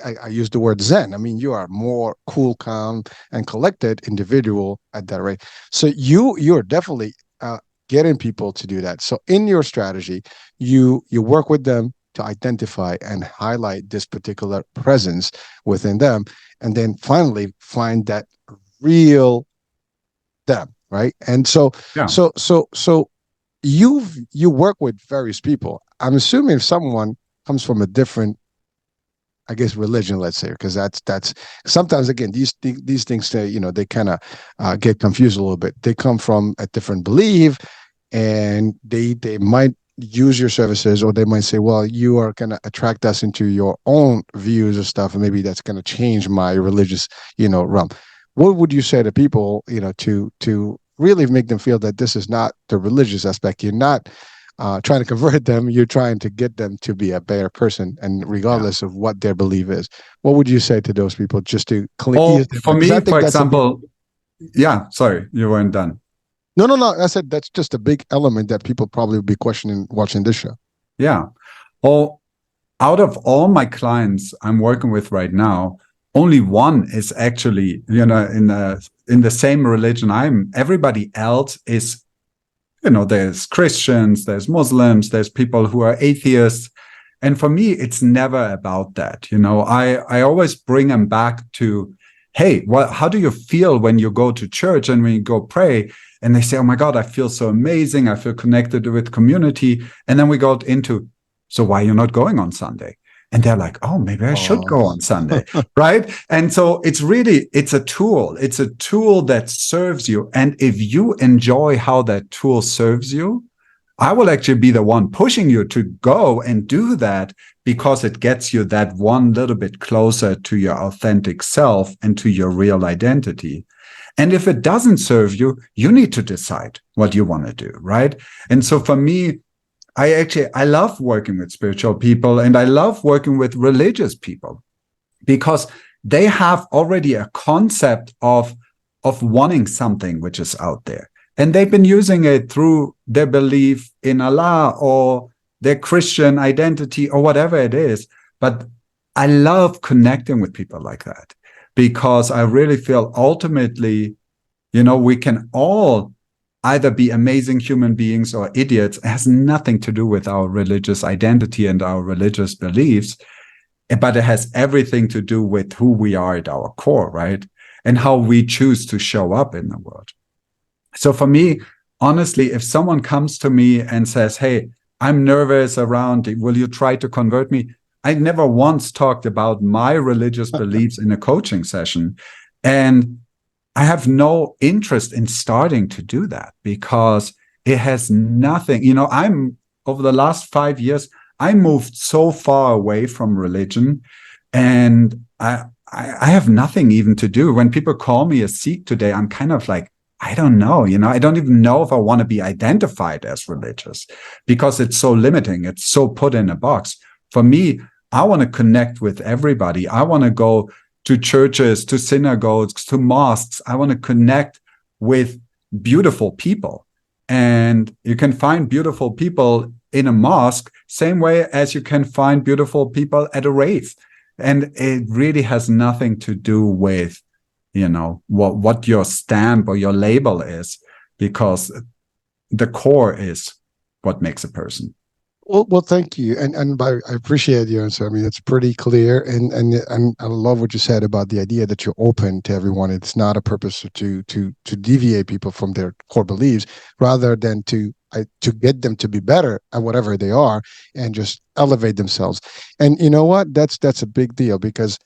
I use the word zen. I mean, you are more cool, calm, and collected individual at that rate. So you're definitely getting people to do that. So in your strategy, you work with them to identify and highlight this particular presence within them, and then finally find that real them, right? And so Yeah. so you work with various people. I'm assuming if someone comes from a different, I guess, religion, let's say, because that's sometimes, again, these things, they kind of get confused a little bit. They come from a different belief, and they might use your services, or they might say, well, you are going to attract us into your own views or stuff, and maybe that's going to change my religious realm. What would you say to people, to really make them feel that this is not the religious aspect? You're not trying to convert them. You're trying to get them to be a better person, and Yeah. regardless of what their belief is. What would you say to those people, just to ease Well, them? for Because I me, for think that's a big. example, yeah, sorry, you weren't done. No. I said that's just a big element that people probably will be questioning watching this show. Yeah. Well, out of all my clients I'm working with right now, only one is actually, in the same religion I'm. Everybody else is, there's Christians, there's Muslims, there's people who are atheists. And for me, it's never about that. I always bring them back to, hey, how do you feel when you go to church and when you go pray? And they say, oh my God, I feel so amazing. I feel connected with community. And then we got into, so why are you not going on Sunday? And they're like, oh, maybe I should go on Sunday, right? And so it's a tool. It's a tool that serves you. And if you enjoy how that tool serves you, I will actually be the one pushing you to go and do that, because it gets you that one little bit closer to your authentic self and to your real identity. And if it doesn't serve you, you need to decide what you want to do, right? And so for me, I love working with spiritual people, and I love working with religious people because they have already a concept of wanting something which is out there. And they've been using it through their belief in Allah or their Christian identity or whatever it is. But I love connecting with people like that because I really feel ultimately, we can all either be amazing human beings or idiots. It has nothing to do with our religious identity and our religious beliefs, but it has everything to do with who we are at our core, right? And how we choose to show up in the world. So for me, honestly, if someone comes to me and says, hey, I'm nervous around, will you try to convert me? I never once talked about my religious beliefs in a coaching session. And I have no interest in starting to do that because it has nothing, over the last 5 years, I moved so far away from religion, and I have nothing even to do. When people call me a Sikh today, I'm kind of like, I don't know, I don't even know if I want to be identified as religious because it's so limiting. It's so put in a box. For me, I want to connect with everybody. I want to go to churches, to synagogues, to mosques. I want to connect with beautiful people. And you can find beautiful people in a mosque, same way as you can find beautiful people at a rave. And it really has nothing to do with, what your stamp or your label is, because the core is what makes a person. Well, thank you, and I appreciate your answer. I mean, it's pretty clear, and I love what you said about the idea that you're open to everyone. It's not a purpose to deviate people from their core beliefs, rather than to get them to be better at whatever they are and just elevate themselves. And you know what? That's a big deal because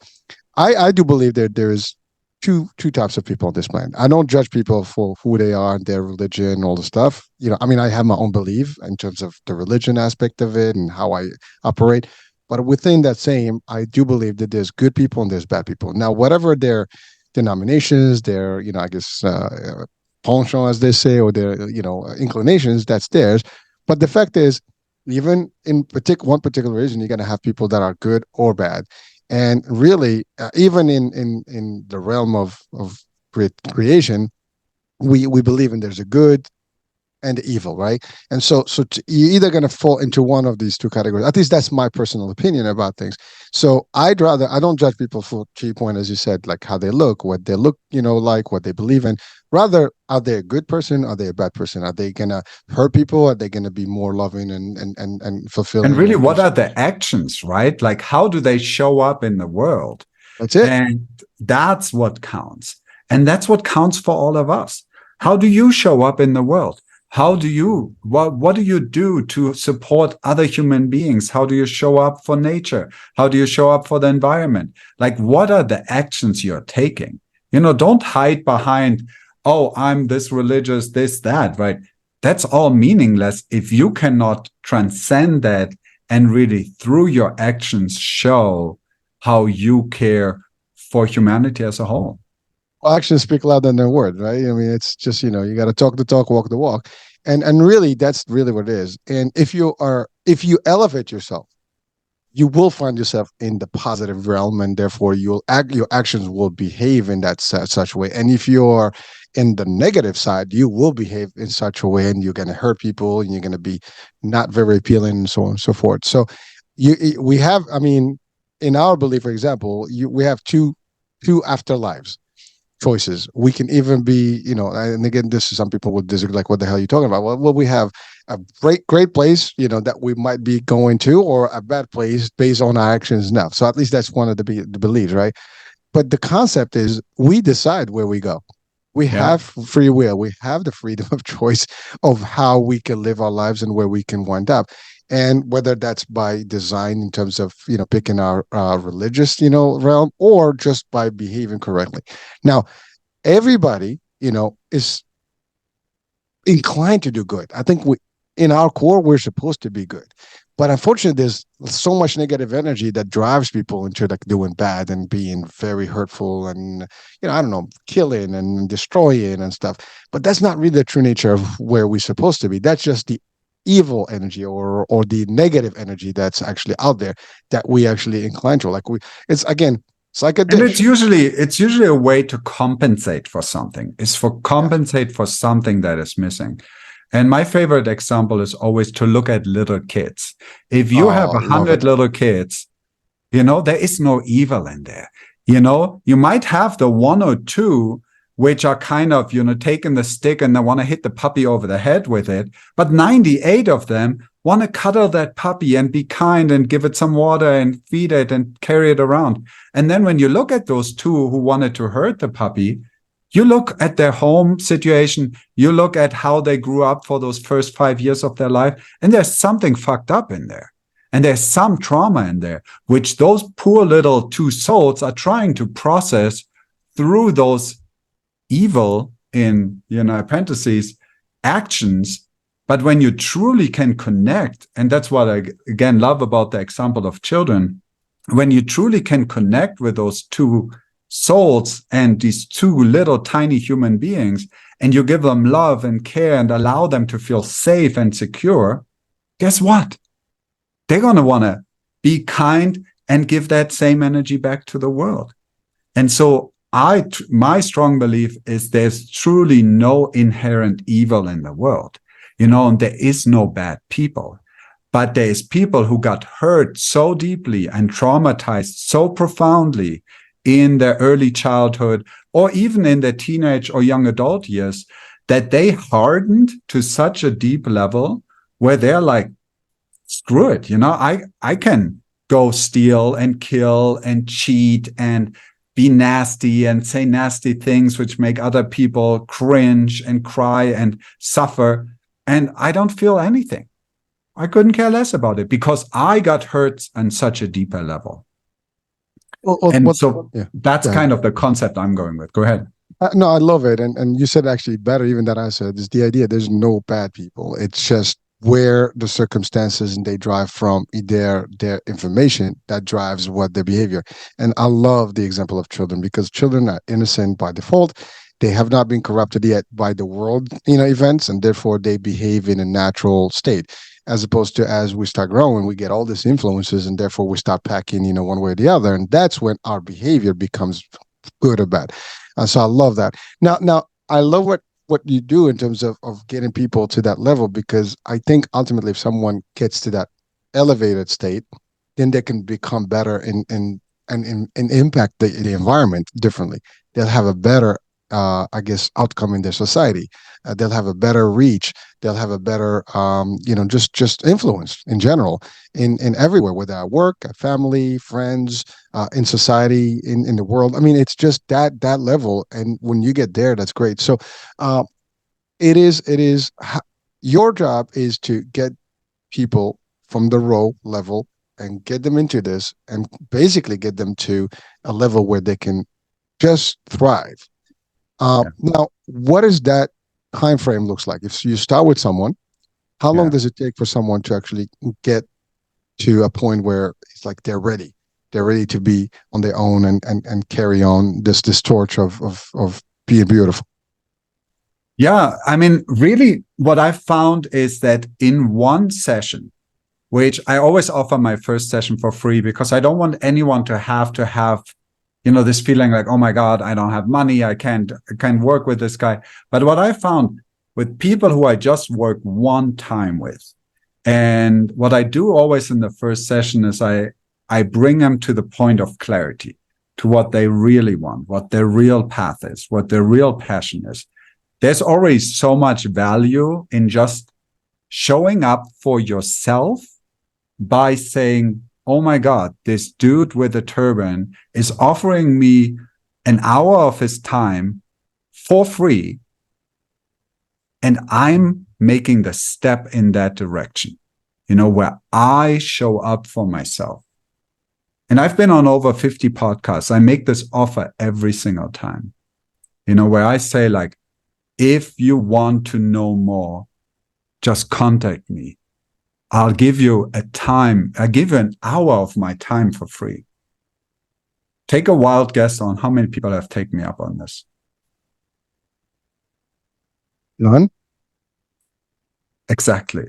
I do believe that there is two types of people on this planet. I don't judge people for who they are and their religion, all the stuff. I mean, I have my own belief in terms of the religion aspect of it and how I operate. But within that same, I do believe that there's good people and there's bad people. Now, whatever their denominations, their, I guess, penchant, as they say, or their, inclinations, that's theirs. But the fact is, even in one particular reason, you're going to have people that are good or bad. And really, even in the realm of creation, we believe in there's a good and the evil, right? And so you're either going to fall into one of these two categories. At least that's my personal opinion about things. So I don't judge people for, to your point, as you said, like how they look, what they look, like what they believe in. Rather, are they a good person? Are they a bad person? Are they going to hurt people? Are they going to be more loving and And fulfilling really, and what just, are the actions, right? Like, how do they show up in the world? that's it. And that's what counts. And that's what counts for all of us. How do you show up in the world? What do you do to support other human beings? How do you show up for nature? How do you show up for the environment? Like, what are the actions you're taking? Don't hide behind, oh, I'm this religious, this, that, right? That's all meaningless if you cannot transcend that and really through your actions show how you care for humanity as a whole. Well, actions speak louder than words, right? I mean, it's just, you got to talk the talk, walk the walk. And really, that's really what it is. And if you elevate yourself, you will find yourself in the positive realm, and therefore your actions will behave in that such way. And if you're in the negative side, you will behave in such a way, and you're going to hurt people, and you're going to be not very appealing, and so on and so forth. So we have, I mean, in our belief, for example, we have two afterlives choices. We can even be, and again, this is, some people would disagree, like, what the hell are you talking about? Well, we have a great place, that we might be going to, or a bad place based on our actions now. So at least that's one of the beliefs, right? But the concept is we decide where we go. We Yeah. have free will. We have the freedom of choice of how we can live our lives and where we can wind up. And whether that's by design in terms of, picking our religious, realm, or just by behaving correctly. Now, everybody, is inclined to do good. I think in our core, we're supposed to be good. But unfortunately, there's so much negative energy that drives people into like doing bad and being very hurtful and, I don't know, killing and destroying and stuff. But that's not really the true nature of where we're supposed to be. That's just the evil energy or the negative energy that's actually out there that we actually incline to. Like it's again, it's like a And dish. it's usually a way to compensate for something. It's for Yeah. compensate for something that is missing. And my favorite example is always to look at little kids. If you have Oh, love 100 it. little kids, there is no evil in there. You might have the one or two which are kind of, taking the stick and they want to hit the puppy over the head with it. But 98 of them want to cuddle that puppy and be kind and give it some water and feed it and carry it around. And then when you look at those two who wanted to hurt the puppy, you look at their home situation, you look at how they grew up for those first 5 years of their life, and there's something fucked up in there. And there's some trauma in there, which those poor little two souls are trying to process through those evil, in parentheses, actions. But when you truly can connect, and that's what I again love about the example of children, when you truly can connect with those two souls and these two little tiny human beings, and you give them love and care and allow them to feel safe and secure, guess what? They're going to want to be kind and give that same energy back to the world. And so my strong belief is there's truly no inherent evil in the world, and there is no bad people, but there is people who got hurt so deeply and traumatized so profoundly in their early childhood or even in their teenage or young adult years that they hardened to such a deep level where they're like, screw it, I can go steal and kill and cheat and be nasty and say nasty things which make other people cringe and cry and suffer, and I don't feel anything. I couldn't care less about it because I got hurt on such a deeper level. And so Yeah. that's kind of the concept I'm going with. Go ahead. No, I love it, and you said actually better even than I said. Is the idea there's no bad people. It's just where the circumstances and they drive from their information that drives what their behavior. And I love the example of children because children are innocent by default. They have not been corrupted yet by the world, events, and therefore they behave in a natural state. As opposed to as we start growing, we get all these influences, and therefore we start packing, one way or the other, and that's when our behavior becomes good or bad. So I love that. Now I love what you do in terms of getting people to that level, because I think ultimately if someone gets to that elevated state, then they can become better and impact the environment differently. They'll have a better I guess outcome in their society. They'll have a better reach. They'll have a better just influence in general in everywhere, whether at work, at family, friends, in society, in the world. I mean, it's just that level, and when you get there, that's great. So uh, it is your job is to get people from the row level and get them into this and basically get them to a level where they can just thrive. Yeah. Now, what does that time frame looks like? If you start with someone, how long Yeah. does it take for someone to actually get to a point where it's like they're ready? They're ready to be on their own and carry on this torch of being beautiful. Yeah. I mean, really, what I've found is that in one session, which I always offer my first session for free because I don't want anyone to have this feeling like, oh my God, I don't have money. I can't work with this guy. But what I found with people who I just work one time with, and what I do always in the first session is I bring them to the point of clarity, to what they really want, what their real path is, what their real passion is. There's already so much value in just showing up for yourself by saying, oh my God, this dude with a turban is offering me an hour of his time for free. And I'm making the step in that direction, where I show up for myself. And I've been on over 50 podcasts. I make this offer every single time, where I say, like, if you want to know more, just contact me. I'll give you an hour of my time for free. Take a wild guess on how many people have taken me up on this. None? Exactly.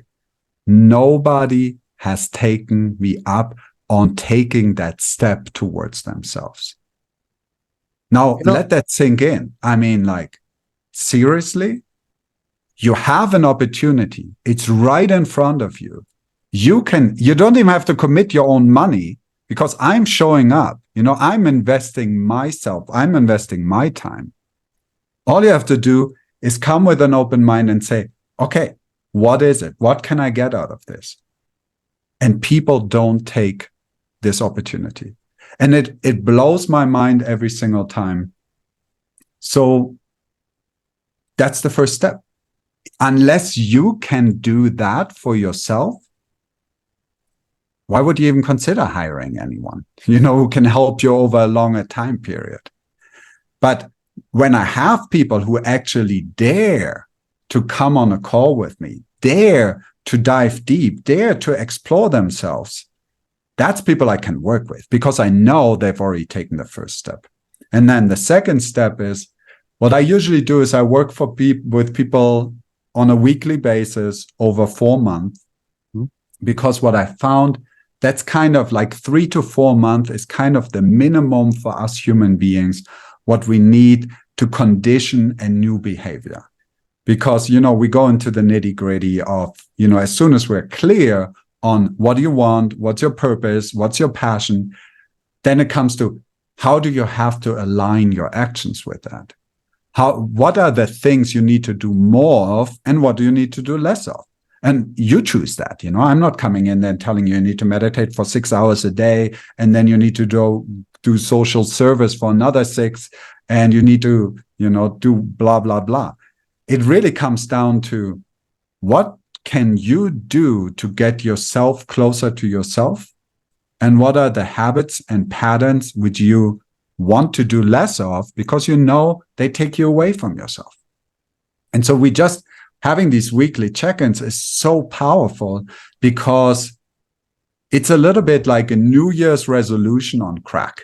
nobody has taken me up on taking that step towards themselves. Now, You know, let that sink in. I mean, like, seriously? You have an opportunity. It's right in front of you. You don't even have to commit your own money because I'm showing up. I'm investing myself. I'm investing my time. All you have to do is come with an open mind and say, okay, what is it? What can I get out of this? And people don't take this opportunity. And it blows my mind every single time. So that's the first step. Unless you can do that for yourself, why would you even consider hiring anyone, who can help you over a longer time period? But when I have people who actually dare to come on a call with me, dare to dive deep, dare to explore themselves, that's people I can work with because I know they've already taken the first step. And then the second step is, what I usually do is I work with people on a weekly basis over 4 months, because what I found, that's kind of like 3 to 4 months is kind of the minimum for us human beings, what we need to condition a new behavior. Because, we go into the nitty gritty of, as soon as we're clear on what do you want, what's your purpose, what's your passion, then it comes to how do you have to align your actions with that? What are the things you need to do more of and what do you need to do less of? And you choose that. I'm not coming in and telling you need to meditate for 6 hours a day and then you need to do social service for another 6 and you need to, do blah, blah, blah. It really comes down to what can you do to get yourself closer to yourself? And what are the habits and patterns which you want to do less of because they take you away from yourself? And so having these weekly check-ins is so powerful because it's a little bit like a New Year's resolution on crack,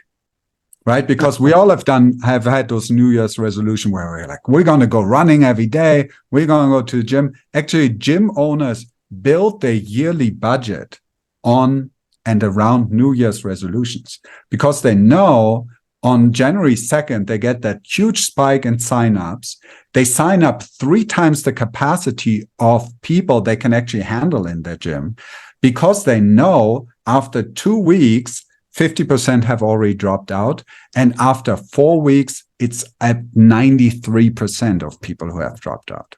right? Because we all have had those New Year's resolution where we're like, we're going to go running every day. We're going to go to the gym. Actually, gym owners build their yearly budget on and around New Year's resolutions because they know on January 2nd, they get that huge spike in signups. They sign up 3 times the capacity of people they can actually handle in their gym because they know after 2 weeks, 50% have already dropped out. And after 4 weeks, it's at 93% of people who have dropped out.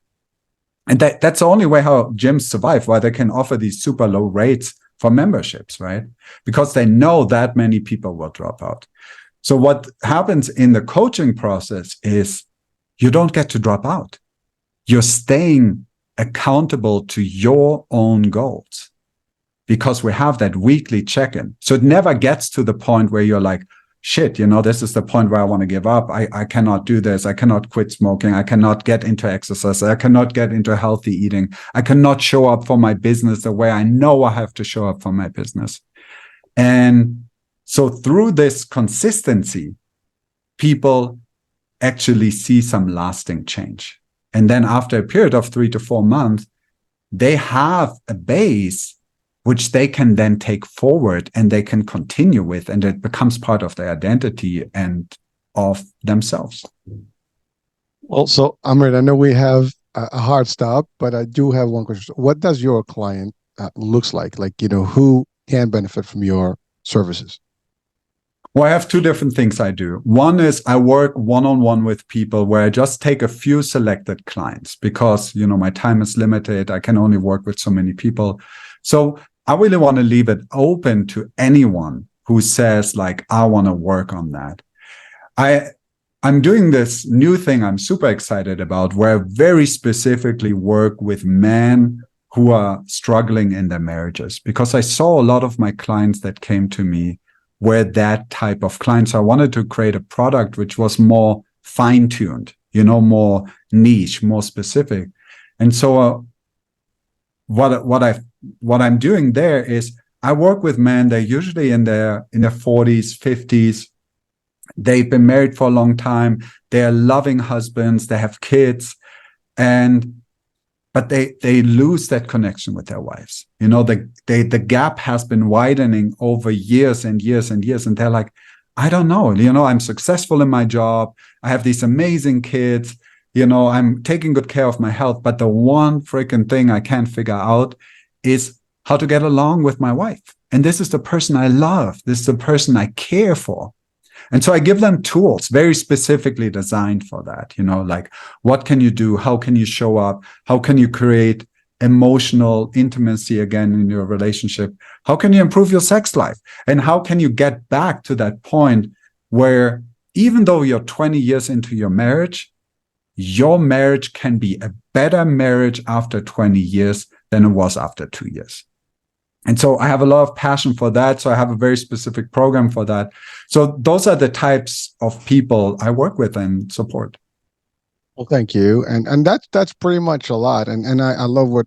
And that's the only way how gyms survive, why they can offer these super low rates for memberships, right? Because they know that many people will drop out. So what happens in the coaching process is you don't get to drop out. You're staying accountable to your own goals because we have that weekly check-in. So it never gets to the point where you're like, shit, this is the point where I want to give up. I cannot do this. I cannot quit smoking. I cannot get into exercise. I cannot get into healthy eating. I cannot show up for my business the way I know I have to show up for my business. And so through this consistency, people actually see some lasting change. And then after a period of 3 to 4 months, they have a base which they can then take forward and they can continue with, and it becomes part of their identity and of themselves. Well, so Amrit, I know we have a hard stop, but I do have one question. What does your client looks like? Like, who can benefit from your services? Well, I have 2 different things I do. One is I work one-on-one with people where I just take a few selected clients because, my time is limited. I can only work with so many people. So I really want to leave it open to anyone who says like, I want to work on that. I'm doing this new thing I'm super excited about where I very specifically work with men who are struggling in their marriages because I saw a lot of my clients that came to me were that type of clients. I wanted to create a product which was more fine-tuned, more niche, more specific. And so what I'm doing there is I work with men. They're usually in their 40s, 50s. They've been married for a long time. They're loving husbands. They have kids. And but they lose that connection with their wives. The gap has been widening over years and years and years, and they're like, I don't know, I'm successful in my job, I have these amazing kids, I'm taking good care of my health, but the one freaking thing I can't figure out is how to get along with my wife. And this is the person I love, this is the person I care for. And so I give them tools very specifically designed for that, like what can you do? How can you show up? How can you create emotional intimacy again in your relationship? How can you improve your sex life? And how can you get back to that point where even though you're 20 years into your marriage can be a better marriage after 20 years than it was after 2 years. And so I have a lot of passion for that. So I have a very specific program for that. So those are the types of people I work with and support. Well, thank you, and that's pretty much a lot, and I love what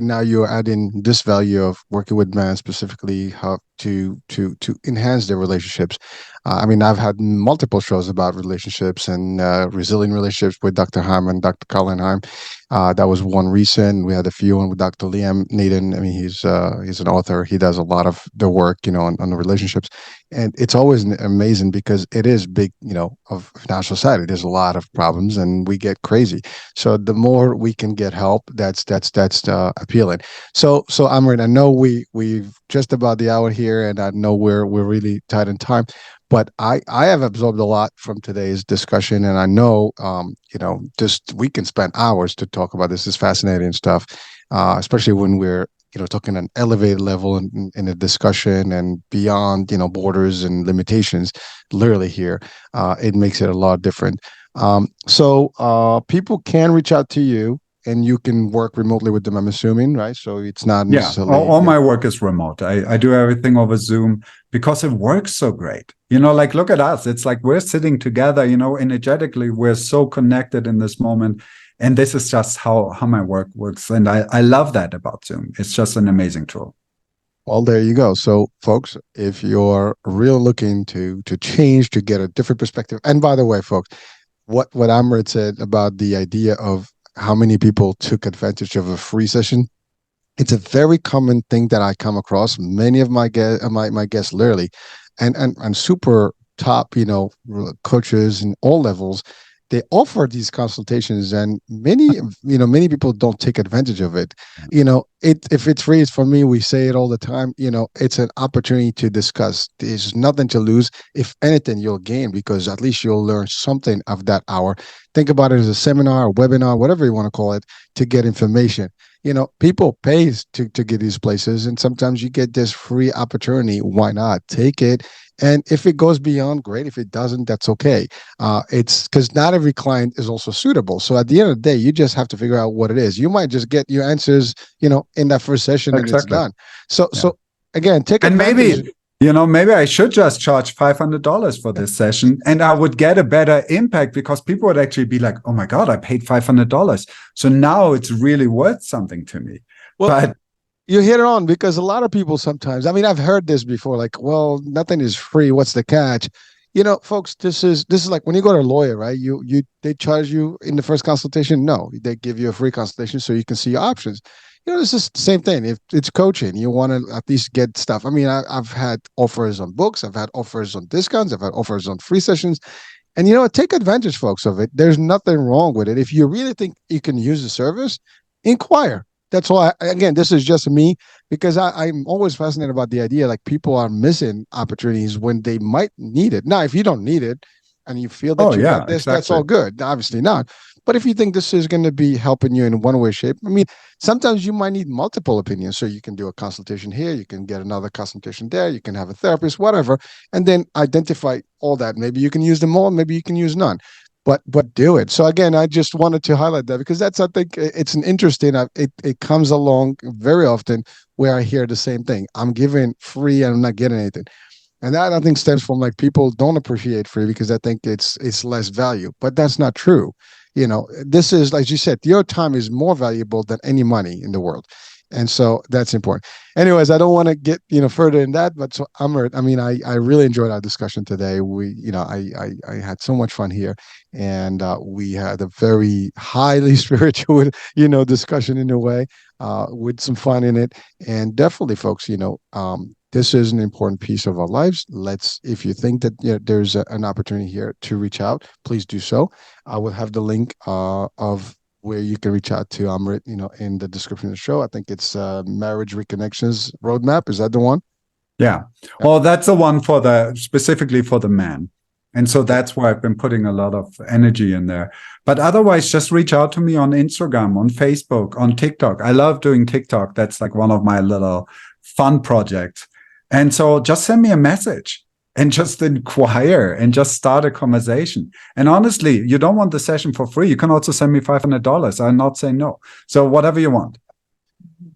now you're adding this value of working with men specifically, how to enhance their relationships. I mean, I've had multiple shows about relationships and resilient relationships with Dr. Heim and Dr. Colin Heim. That was one recent. We had a few one with Dr. Liam Needon. I mean, he's an author. He does a lot of the work, on the relationships, and it's always amazing because it is big, of national society. There's a lot of problems, and we get crazy. So the more we can get help, that's appealing. So Amrit, I know we've just about the hour here, and I know we're really tight in time. But I have absorbed a lot from today's discussion, and I know, just we can spend hours to talk about this. Is fascinating stuff, especially when we're, talking an elevated level in a discussion and beyond, borders and limitations. Literally here, it makes it a lot different. So people can reach out to you, and you can work remotely with them, I'm assuming, right? So it's not necessarily... all my work is remote. I do everything over Zoom because it works so great. Like, look at us. It's like we're sitting together, energetically. We're so connected in this moment. And this is just how my work works. And I love that about Zoom. It's just an amazing tool. Well, there you go. So, folks, if you're real looking to change, to get a different perspective, and by the way, folks, what Amrit said about the idea of how many people took advantage of a free session, it's a very common thing that I come across. Many of my guests literally, and super top, coaches in all levels, they offer these consultations, and many people don't take advantage of it. If it's free, it's for me. We say it all the time. It's an opportunity to discuss. There's nothing to lose. If anything, you'll gain, because at least you'll learn something of that hour. Think about it as a seminar, a webinar, whatever you want to call it, to get information. People pay to get these places, and sometimes you get this free opportunity. Why not take it? And if it goes beyond, great. If it doesn't, that's okay. It's because not every client is also suitable. So at the end of the day, you just have to figure out what it is. You might just get your answers, in that first session, and it's done. So again, take advantage. And maybe I should just charge $500 for this session, and I would get a better impact, because people would actually be like, oh my God, I paid $500. So now it's really worth something to me. Well, you hit it on, because a lot of people sometimes, I mean, I've heard this before, like, well, nothing is free. What's the catch? Folks, this is like when you go to a lawyer, right? They charge you in the first consultation. No, they give you a free consultation so you can see your options. This is the same thing. If it's coaching, you want to at least get stuff. I mean, I've had offers on books. I've had offers on discounts. I've had offers on free sessions. And take advantage, folks, of it. There's nothing wrong with it. If you really think you can use the service, inquire. That's why, again, this is just me, because I'm always fascinated about the idea, like, people are missing opportunities when they might need it. Now, if you don't need it and you feel that got this, that's all good. Obviously not. But if you think this is going to be helping you in one way, shape, I mean, sometimes you might need multiple opinions. So you can do a consultation here, you can get another consultation there, you can have a therapist, whatever, and then identify all that. Maybe you can use them all, maybe you can use none. But do it. So again, I just wanted to highlight that, because I think it's an interesting, it comes along very often where I hear the same thing. I'm giving free and I'm not getting anything. And that, I think, stems from, like, people don't appreciate free because I think it's less value, but that's not true. This is, like you said, your time is more valuable than any money in the world. And so that's important. Anyways, I don't want to get further in that, but so Amrit, I mean, I really enjoyed our discussion today. I had so much fun here, and we had a very highly spiritual discussion in a way, with some fun in it. And definitely, folks, this is an important piece of our lives. If you think that there's an opportunity here to reach out, please do so. I will have the link of where you can reach out to Amrit, in the description of the show. I think it's Marriage Reconnections Roadmap. Is that the one? Yeah. Yeah. Well, that's the one specifically for the man. And so Okay. that's why I've been putting a lot of energy in there. But otherwise, just reach out to me on Instagram, on Facebook, on TikTok. I love doing TikTok. That's like one of my little fun projects. And so just send me a message and just inquire and just start a conversation. And honestly, you don't want the session for free. You can also send me $500. I'll not say no. So whatever you want.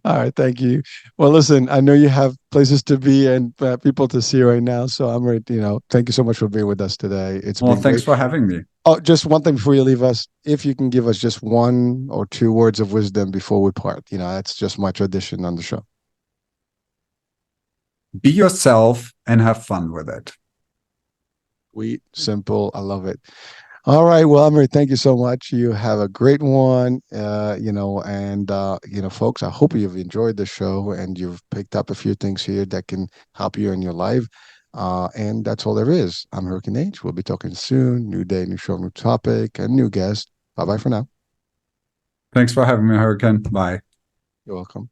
All right. Thank you. Well, listen, I know you have places to be and people to see right now. So Amrit, thank you so much for being with us today. It's Well, been thanks great. for having me. Oh, just one thing before you leave us. If you can give us just one or two words of wisdom before we part, that's just my tradition on the show. Be yourself and have fun with it. Sweet, simple. I love it. All right. Well, Amrit, thank you so much. You have a great one. And folks, I hope you've enjoyed the show and you've picked up a few things here that can help you in your life. And that's all there is. I'm Hurricane H. We'll be talking soon. New day, new show, new topic, and new guest. Bye bye for now. Thanks for having me, Hurricane. Bye. You're welcome.